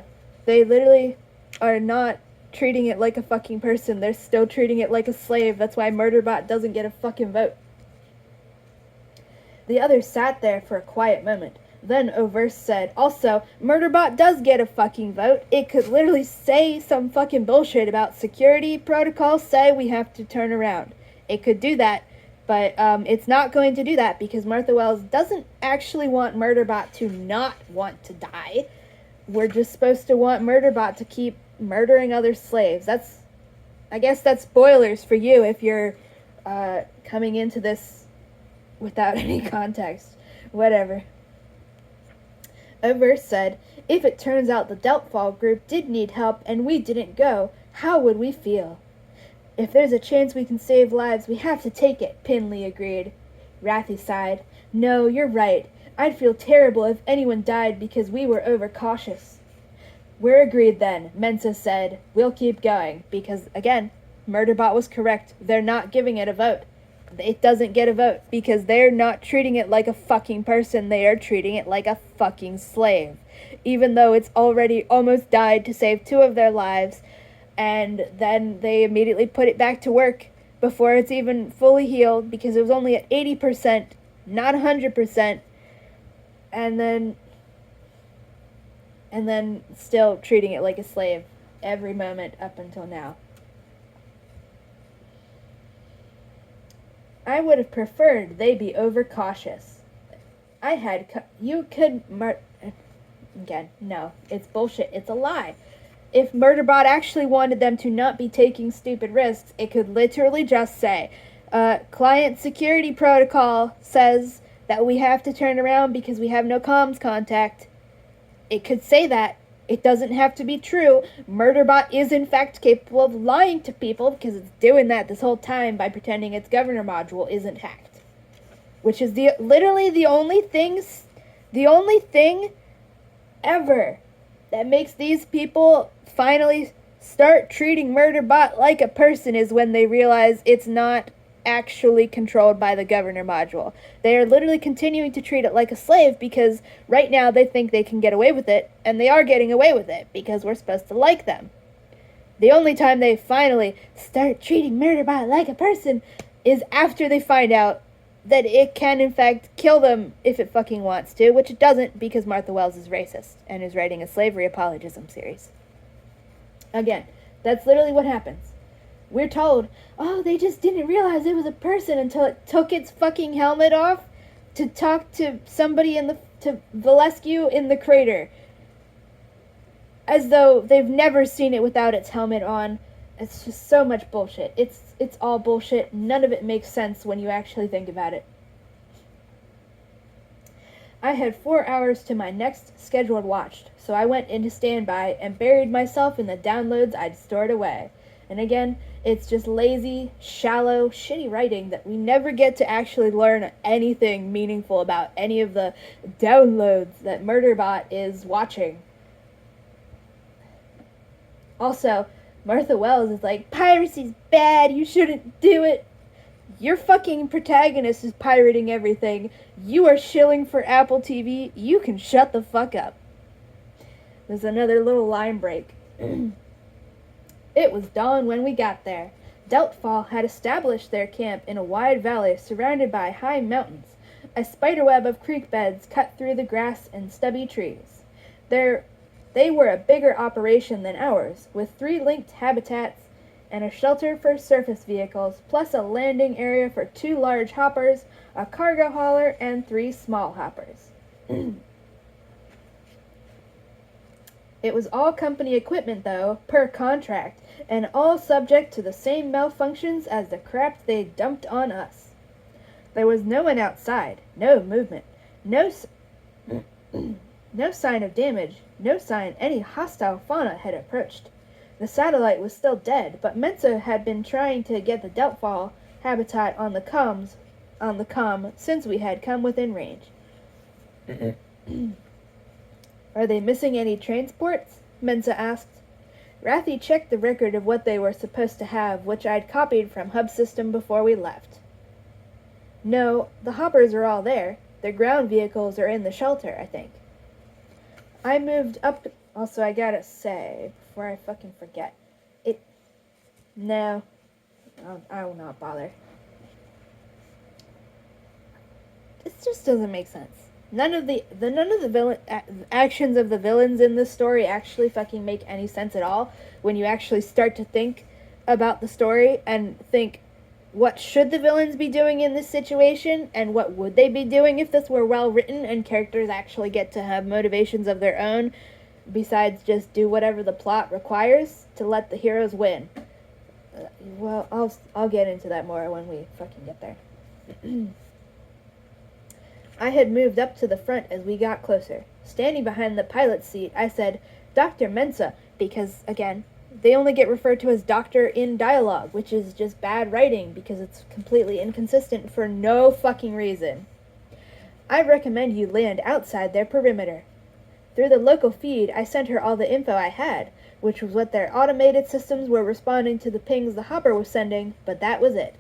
[SPEAKER 1] literally are not treating it like a fucking person. They're still treating it like a slave. That's why Murderbot doesn't get a fucking vote. The others sat there for a quiet moment. Then Overse said, also, Murderbot does get a fucking vote. It could literally say some fucking bullshit about security protocols, say we have to turn around. It could do that, but it's not going to do that because Martha Wells doesn't actually want Murderbot to not want to die. We're just supposed to want Murderbot to keep murdering other slaves. I guess that's spoilers for you if you're coming into this without any context. Whatever. Overse said, if it turns out the Deltfall group did need help and we didn't go, how would we feel? If there's a chance we can save lives, we have to take it, Pinley agreed. Rathy sighed. No, you're right. I'd feel terrible if anyone died because we were overcautious. We're agreed then, Mensa said. We'll keep going, because, again, Murderbot was correct. They're not giving it a vote. It doesn't get a vote because they're not treating it like a fucking person. They are treating it like a fucking slave. Even though it's already almost died to save 2 of their lives, and then they immediately put it back to work before it's even fully healed because it was only at 80%, not 100%, and then still treating it like a slave every moment up until now. I would have preferred they be overcautious. Again, no, it's bullshit. It's a lie. If Murderbot actually wanted them to not be taking stupid risks, it could literally just say, client security protocol says that we have to turn around because we have no comms contact. It could say that. It doesn't have to be true. Murderbot is in fact capable of lying to people because it's doing that this whole time by pretending its governor module isn't hacked. Which is literally the only thing ever that makes these people finally start treating Murderbot like a person is when they realize it's not actually controlled by the governor module. They are literally continuing to treat it like a slave because right now they think they can get away with it, and they are getting away with it because we're supposed to like them. The only time they finally start treating Murderbot like a person is after they find out that it can in fact kill them if it fucking wants to, which it doesn't because Martha Wells is racist and is writing a slavery apologism series. Again, that's literally what happens. We're told, oh, they just didn't realize it was a person until it took its fucking helmet off to talk to somebody to Valescu in the crater. As though they've never seen it without its helmet on. It's just so much bullshit. It's all bullshit. None of it makes sense when you actually think about it. I had 4 hours to my next scheduled watch, so I went into standby and buried myself in the downloads I'd stored away. And again, it's just lazy, shallow, shitty writing that we never get to actually learn anything meaningful about any of the downloads that Murderbot is watching. Also, Martha Wells is like, piracy's bad, you shouldn't do it. Your fucking protagonist is pirating everything. You are shilling for Apple TV. You can shut the fuck up. There's another little line break. It was dawn when we got there. Deltfall had established their camp in a wide valley surrounded by high mountains, a spiderweb of creek beds cut through the grass and stubby trees. They were a bigger operation than ours, with 3 linked habitats and a shelter for surface vehicles, plus a landing area for 2 large hoppers, a cargo hauler, and 3 small hoppers. It was all company equipment, though, per contract, and all subject to the same malfunctions as the crap they dumped on us. There was no one outside, no movement, no sign of damage, no sign any hostile fauna had approached. The satellite was still dead, but Mensa had been trying to get the Deltfall habitat on the comm since we had come within range. Are they missing any transports? Mensa asked. Rathy checked the record of what they were supposed to have, which I'd copied from Hub System before we left. No, the hoppers are all there. Their ground vehicles are in the shelter, I think. I moved up... Also, I gotta say, before I fucking forget, No. I will not bother. It just doesn't make sense. None of the villain actions of the villains in this story actually fucking make any sense at all when you actually start to think about the story and think, what should the villains be doing in this situation, and what would they be doing if this were well written and characters actually get to have motivations of their own besides just do whatever the plot requires to let the heroes win. Well, I'll get into that more when we fucking get there. I had moved up to the front as we got closer. Standing behind the pilot's seat, I said, "Dr. Mensa," because, again, they only get referred to as doctor in dialogue, which is just bad writing because it's completely inconsistent for no fucking reason. "I recommend you land outside their perimeter." Through the local feed, I sent her all the info I had, which was what their automated systems were responding to the pings the hopper was sending, but that was it.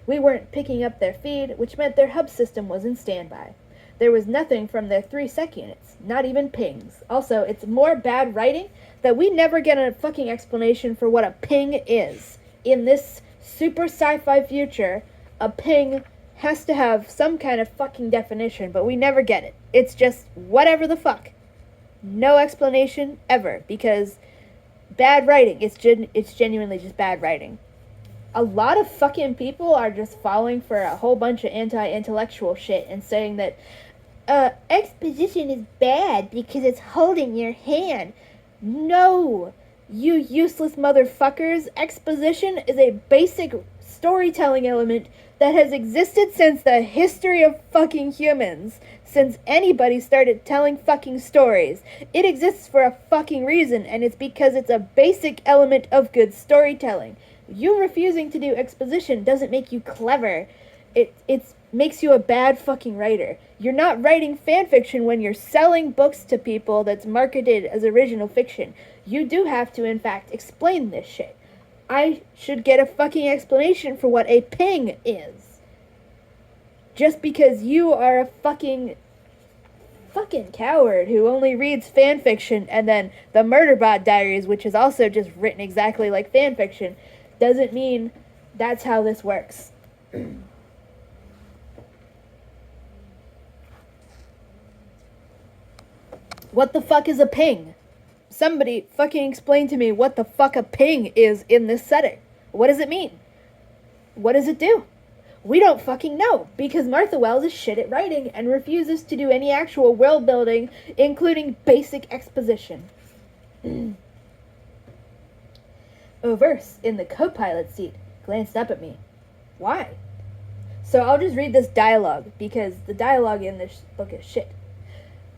[SPEAKER 1] We weren't picking up their feed, which meant their hub system was in standby. There was nothing from their 3-sec units, not even pings. Also, it's more bad writing that we never get a fucking explanation for what a ping is. In this super sci-fi future, a ping has to have some kind of fucking definition, but we never get it. It's just whatever the fuck. No explanation ever, because bad writing. It's genuinely just bad writing. A lot of fucking people are just falling for a whole bunch of anti-intellectual shit and saying that exposition is bad because it's holding your hand. No, you useless motherfuckers. Exposition is a basic storytelling element that has existed since the history of fucking humans. Since anybody started telling fucking stories. It exists for a fucking reason, and it's because it's a basic element of good storytelling. You refusing to do exposition doesn't make you clever. It makes you a bad fucking writer. You're not writing fan fiction when you're selling books to people that's marketed as original fiction. You do have to, in fact, explain this shit. I should get a fucking explanation for what a ping is. Just because you are a fucking coward who only reads fan fiction and then the Murderbot Diaries, which is also just written exactly like fan fiction, doesn't mean that's how this works. What the fuck is a ping? Somebody fucking explain to me what the fuck a ping is in this setting. What does it mean? What does it do? We don't fucking know, because Martha Wells is shit at writing and refuses to do any actual world building, including basic exposition. Overse, in the co-pilot seat, glanced up at me. Why? So I'll just read this dialogue, because the dialogue in this book is shit.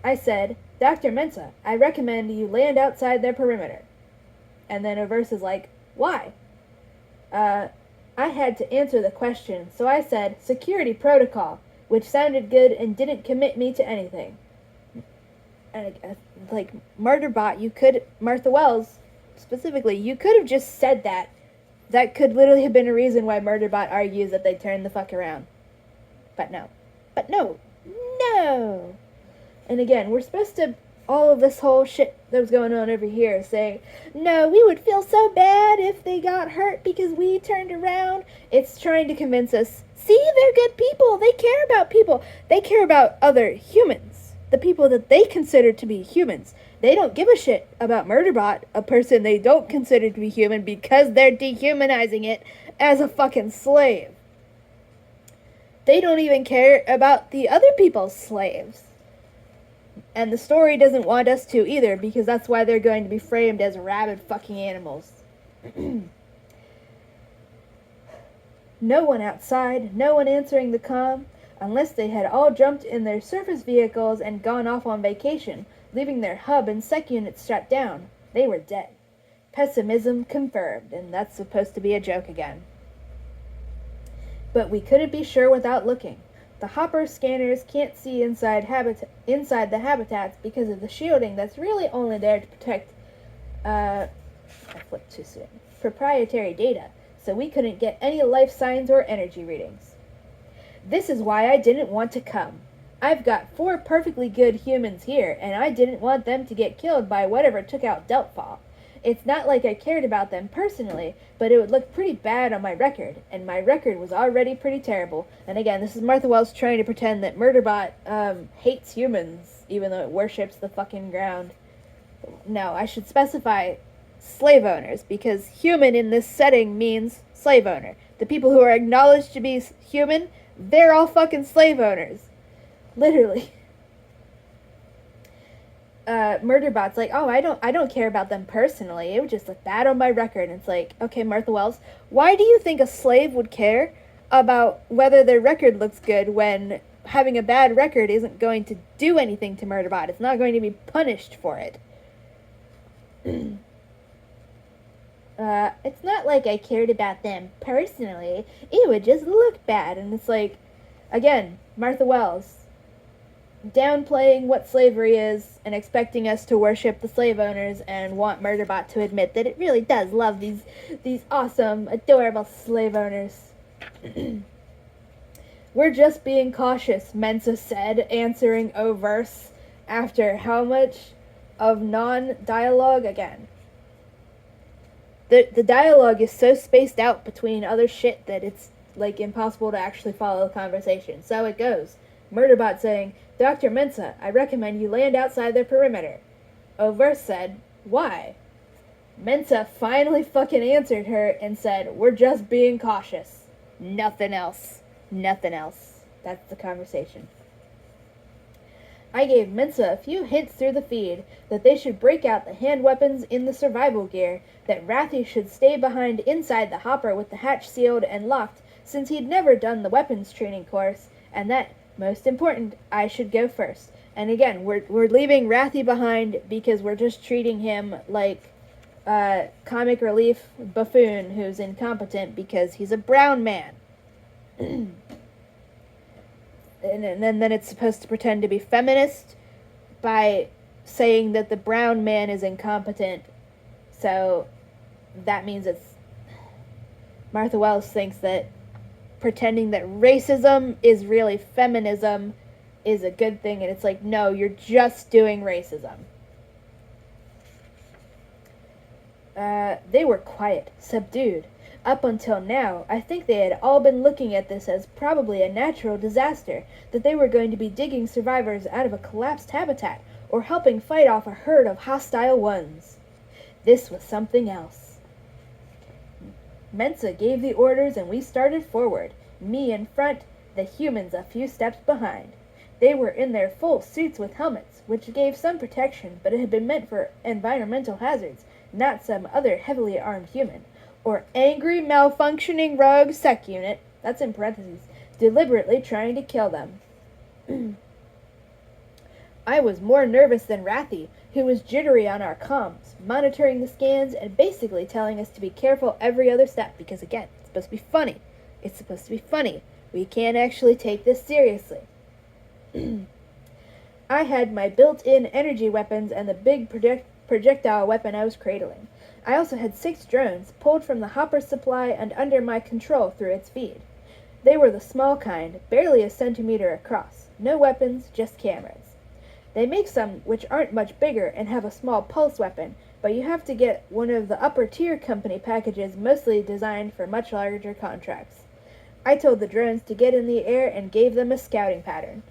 [SPEAKER 1] I said, "Dr. Mensa, I recommend you land outside their perimeter." And then Overse is like, "Why?" I had to answer the question, so I said, "Security protocol," which sounded good and didn't commit me to anything. And like, Murderbot, Martha Wells, specifically, you could have just said that. That could literally have been a reason why Murderbot argues that they turned the fuck around. But no. No! And again, we're supposed to, all of this whole shit that was going on over here, saying, no, we would feel so bad if they got hurt because we turned around. It's trying to convince us, see, they're good people. They care about people. They care about other humans. The people that they consider to be humans. They don't give a shit about Murderbot, a person they don't consider to be human, because they're dehumanizing it as a fucking slave. They don't even care about the other people's slaves. And the story doesn't want us to either, because that's why they're going to be framed as rabid fucking animals. No one outside, no one answering the comm, unless they had all jumped in their surface vehicles and gone off on vacation, leaving their hub and sec units shut down. They were dead. Pessimism confirmed, and that's supposed to be a joke again. But we couldn't be sure without looking. The hopper scanners can't see inside the habitats because of the shielding that's really only there to protect, I flipped too soon, proprietary data, so we couldn't get any life signs or energy readings. This is why I didn't want to come. I've got 4 perfectly good humans here, and I didn't want them to get killed by whatever took out Deltfall. It's not like I cared about them personally, but it would look pretty bad on my record, and my record was already pretty terrible. And again, this is Martha Wells trying to pretend that Murderbot hates humans, even though it worships the fucking ground. No, I should specify slave owners, because human in this setting means slave owner. The people who are acknowledged to be human, they're all fucking slave owners. Literally. Murderbot's like, oh, I don't care about them personally. It would just look bad on my record. And it's like, okay, Martha Wells, why do you think a slave would care about whether their record looks good when having a bad record isn't going to do anything to Murderbot? It's not going to be punished for it. It's not like I cared about them personally. It would just look bad. And it's like, again, Martha Wells, downplaying what slavery is and expecting us to worship the slave owners and want Murderbot to admit that it really does love these awesome, adorable slave owners. We're just being cautious, Mensa said, answering O'Verse after how much of non-dialogue again. The dialogue is so spaced out between other shit that it's like impossible to actually follow the conversation. So it goes. Murderbot saying, Dr. Mensa, I recommend you land outside their perimeter. O'Verse said, why? Mensa finally fucking answered her and said, we're just being cautious. Nothing else. Nothing else. That's the conversation. I gave Mensa a few hints through the feed that they should break out the hand weapons in the survival gear, that Rathy should stay behind inside the hopper with the hatch sealed and locked since he'd never done the weapons training course, and that, most important, I should go first. And again, we're leaving Rathy behind because we're just treating him like a comic relief buffoon who's incompetent because he's a brown man. And then it's supposed to pretend to be feminist by saying that the brown man is incompetent. So that means it's... Martha Wells thinks that pretending that racism is really feminism is a good thing, and it's like, no, you're just doing racism. They were quiet, subdued. Up until now, I think they had all been looking at this as probably a natural disaster, that they were going to be digging survivors out of a collapsed habitat, or helping fight off a herd of hostile ones. This was something else. Mensa gave the orders and we started forward, me in front, the humans a few steps behind. They were in their full suits with helmets, which gave some protection, but it had been meant for environmental hazards, not some other heavily armed human, or angry, malfunctioning rogue sec unit, that's in parentheses, deliberately trying to kill them. I was more nervous than Rathy, who was jittery on our comms, monitoring the scans and basically telling us to be careful every other step because, again, it's supposed to be funny. It's supposed to be funny. We can't actually take this seriously. I had my built-in energy weapons and the big projectile weapon I was cradling. I also had 6 drones, pulled from the hopper supply and under my control through its feed. They were the small kind, barely a centimeter across. No weapons, just cameras. They make some which aren't much bigger and have a small pulse weapon, but you have to get one of the upper-tier company packages mostly designed for much larger contracts. I told the drones to get in the air and gave them a scouting pattern.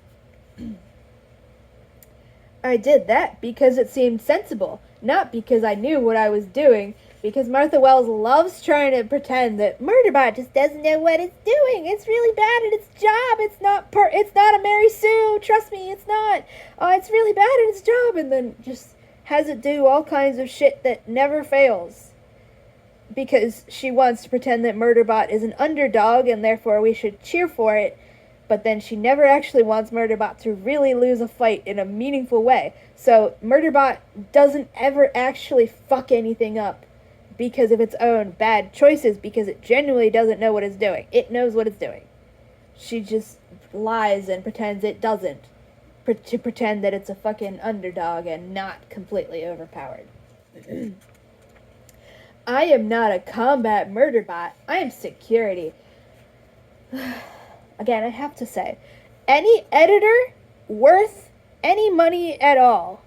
[SPEAKER 1] I did that because it seemed sensible, not because I knew what I was doing, because Martha Wells loves trying to pretend that Murderbot just doesn't know what it's doing. It's really bad at its job. It's not a Mary Sue. Trust me, it's not. Oh, it's really bad at its job, and then just has it do all kinds of shit that never fails. Because she wants to pretend that Murderbot is an underdog, and therefore we should cheer for it, but then she never actually wants Murderbot to really lose a fight in a meaningful way. So Murderbot doesn't ever actually fuck anything up because of its own bad choices, because it genuinely doesn't know what it's doing. It knows what it's doing. She just lies and pretends it doesn't, to pretend that it's a fucking underdog and not completely overpowered. I am not a combat Murderbot. I am security. Again, I have to say, any editor worth any money at all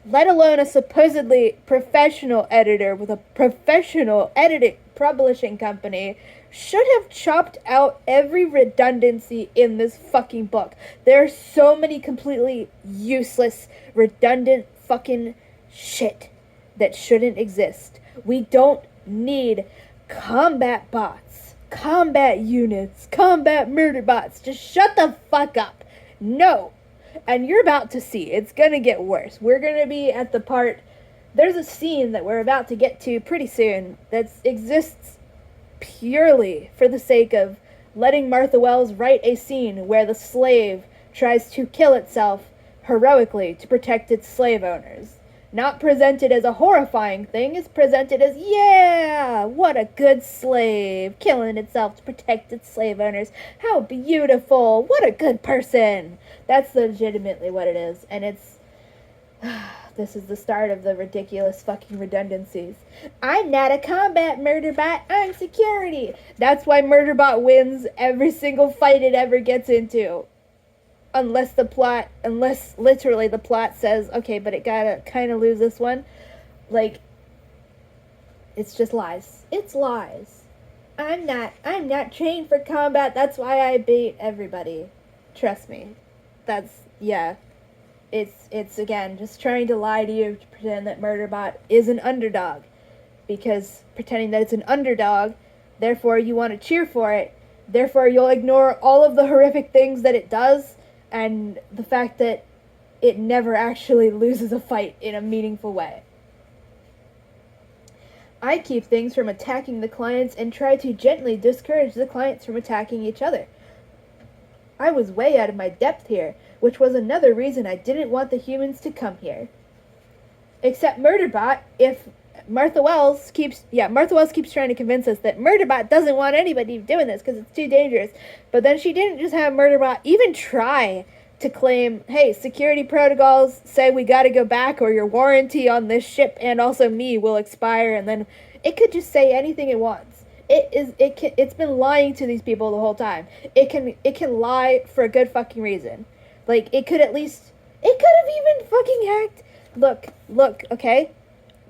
[SPEAKER 1] let alone a supposedly professional editor with a professional editing publishing company, should have chopped out every redundancy in this fucking book. There are so many completely useless, redundant fucking shit that shouldn't exist. We don't need combat bots, combat units, combat murder bots. Just shut the fuck up. No. And you're about to see. It's gonna get worse. We're gonna be at the part... There's a scene that we're about to get to pretty soon that exists purely for the sake of letting Martha Wells write a scene where the slave tries to kill itself heroically to protect its slave owners. Not presented as a horrifying thing, it's presented as, yeah, what a good slave, killing itself to protect its slave owners. How beautiful, what a good person. That's legitimately what it is, and it's... This is the start of the ridiculous fucking redundancies. I'm not a combat murderbot, I'm security. That's why Murderbot wins every single fight it ever gets into. Unless literally the plot says, okay, but it gotta kind of lose this one. Like, it's just lies. It's lies. I'm not trained for combat, that's why I beat everybody. Trust me. Yeah. It's again, just trying to lie to you to pretend that Murderbot is an underdog. Because pretending that it's an underdog, therefore you want to cheer for it, therefore you'll ignore all of the horrific things that it does, and the fact that it never actually loses a fight in a meaningful way. I keep things from attacking the clients and try to gently discourage the clients from attacking each other. I was way out of my depth here, which was another reason I didn't want the humans to come here. Except Murderbot, if Martha Wells keeps trying to convince us that Murderbot doesn't want anybody doing this because it's too dangerous. But then she didn't just have Murderbot even try to claim, hey, security protocols say we gotta go back or your warranty on this ship and also me will expire, and then it could just say anything it wants. It's been lying to these people the whole time. It can lie for a good fucking reason. Like, it could have even fucking hacked. Look, okay?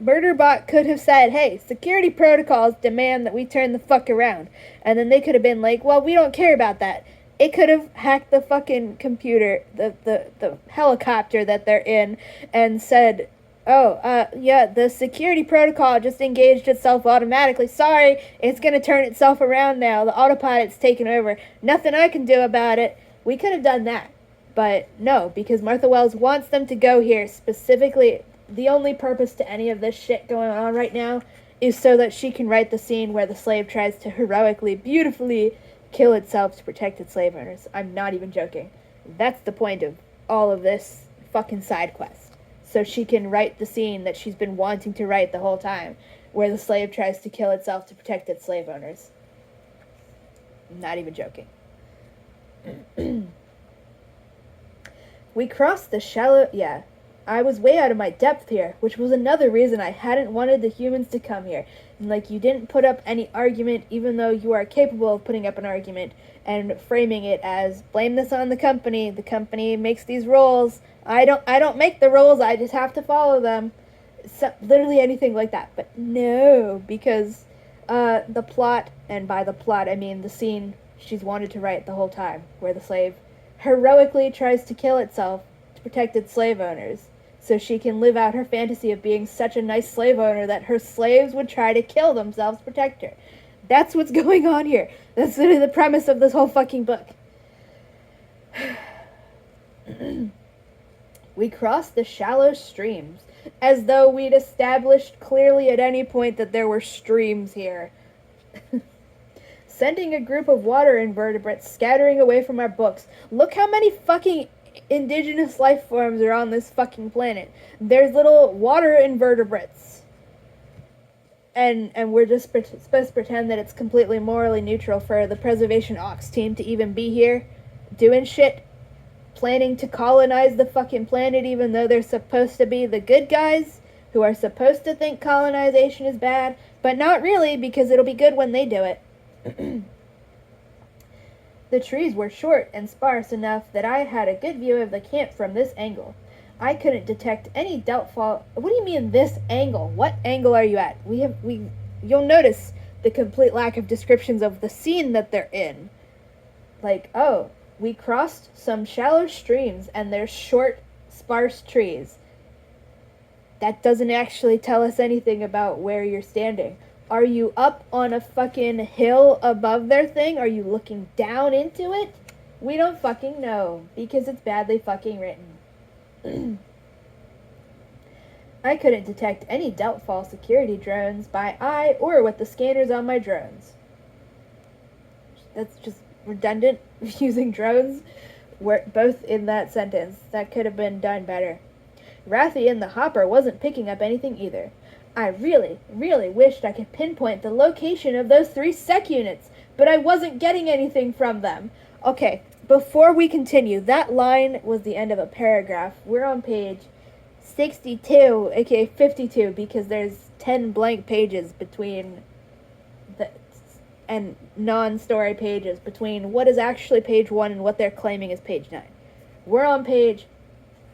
[SPEAKER 1] Murderbot could have said, hey, security protocols demand that we turn the fuck around. And then they could have been like, well, we don't care about that. It could have hacked the fucking computer, the helicopter that they're in, and said, yeah, the security protocol just engaged itself automatically. Sorry, it's gonna turn itself around now. The autopilot's taken over. Nothing I can do about it. We could have done that. But no, because Martha Wells wants them to go here specifically. The only purpose to any of this shit going on right now is so that she can write the scene where the slave tries to heroically, beautifully kill itself to protect its slave owners. I'm not even joking. That's the point of all of this fucking side quest. So she can write the scene that she's been wanting to write the whole time, where the slave tries to kill itself to protect its slave owners. I'm not even joking. We crossed the shallow... Yeah. I was way out of my depth here, which was another reason I hadn't wanted the humans to come here. And, like, you didn't put up any argument, even though you are capable of putting up an argument, and framing it as, blame this on the company makes these rules, I don't make the rules, I just have to follow them. So, literally anything like that. But no, because the plot, and by the plot I mean the scene she's wanted to write the whole time, where the slave heroically tries to kill itself to protect its slave owners, so she can live out her fantasy of being such a nice slave owner that her slaves would try to kill themselves to protect her. That's what's going on here. That's literally the premise of this whole fucking book. We crossed the shallow streams, as though we'd established clearly at any point that there were streams here. Sending a group of water invertebrates scattering away from our books. Look how many fucking indigenous life forms are on this fucking planet. There's little water invertebrates. And we're just supposed to pretend that it's completely morally neutral for the Preservation Ox team to even be here, doing shit, planning to colonize the fucking planet even though they're supposed to be the good guys who are supposed to think colonization is bad, but not really, because it'll be good when they do it. The trees were short and sparse enough that I had a good view of the camp from this angle. I couldn't detect any doubtful. What do you mean this angle? What angle are you at? You'll notice the complete lack of descriptions of the scene that they're in. Like, oh, we crossed some shallow streams and there's short, sparse trees. That doesn't actually tell us anything about where you're standing. Are you up on a fucking hill above their thing? Are you looking down into it? We don't fucking know because it's badly fucking written. I couldn't detect any doubtful security drones by eye or with the scanners on my drones. That's just redundant, using drones. We're both in that sentence. That could have been done better. Rathy in the hopper wasn't picking up anything either. I really, really wished I could pinpoint the location of those 3 sec units, but I wasn't getting anything from them. Okay, before we continue, that line was the end of a paragraph. We're on page 62, aka 52, because there's 10 blank pages between the and non-story pages between what is actually page 1 and what they're claiming is page 9. We're on page,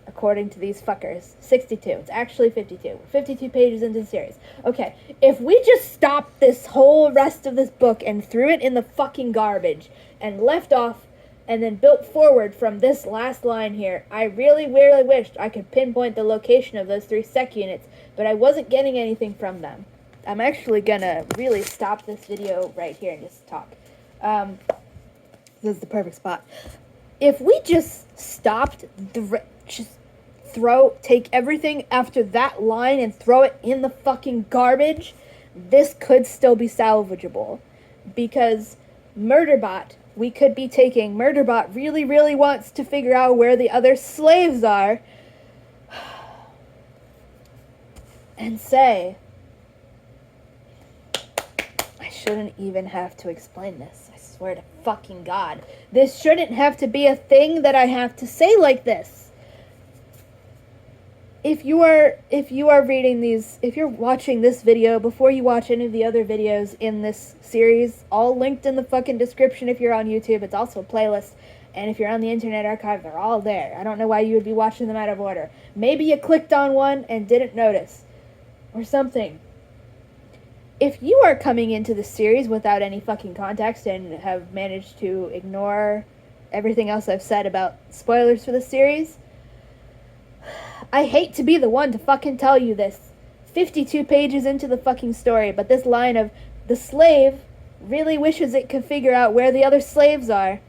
[SPEAKER 1] according to these fuckers, 62. It's actually 52. We're 52 pages into the series. Okay, if we just stopped this whole rest of this book and threw it in the fucking garbage and left off and then built forward from this last line here, I really, really wished I could pinpoint the location of those 3 sec units, but I wasn't getting anything from them. I'm actually gonna really stop this video right here and just talk. This is the perfect spot. If we just stopped take everything after that line and throw it in the fucking garbage, this could still be salvageable. Because we could be taking Murderbot really, really wants to figure out where the other slaves are and say, I shouldn't even have to explain this. I swear to fucking God. This shouldn't have to be a thing that I have to say like this. If you are reading these, if you're watching this video before you watch any of the other videos in this series, all linked in the fucking description if you're on YouTube. It's also a playlist. And if you're on the Internet Archive, they're all there. I don't know why you would be watching them out of order. Maybe you clicked on one and didn't notice. Or something. If you are coming into this series without any fucking context and have managed to ignore everything else I've said about spoilers for the series, I hate to be the one to fucking tell you this. 52 pages into the fucking story, but this line of, the slave really wishes it could figure out where the other slaves are.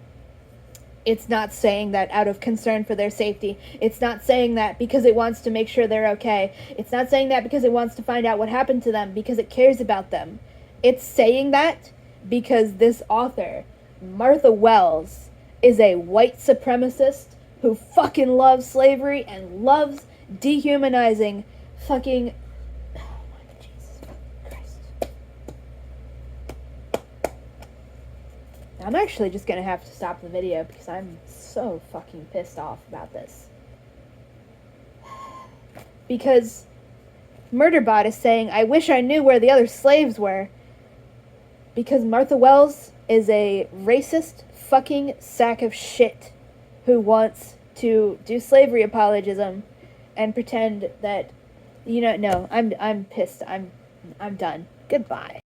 [SPEAKER 1] It's not saying that out of concern for their safety. It's not saying that because it wants to make sure they're okay. It's not saying that because it wants to find out what happened to them, because it cares about them. It's saying that because this author, Martha Wells, is a white supremacist who fucking loves slavery and loves dehumanizing fucking... Oh my Jesus Christ. I'm actually just gonna have to stop the video because I'm so fucking pissed off about this. Because Murderbot is saying, I wish I knew where the other slaves were. Because Martha Wells is a racist fucking sack of shit who wants to do slavery apologism and pretend that, no, I'm pissed. I'm done. Goodbye.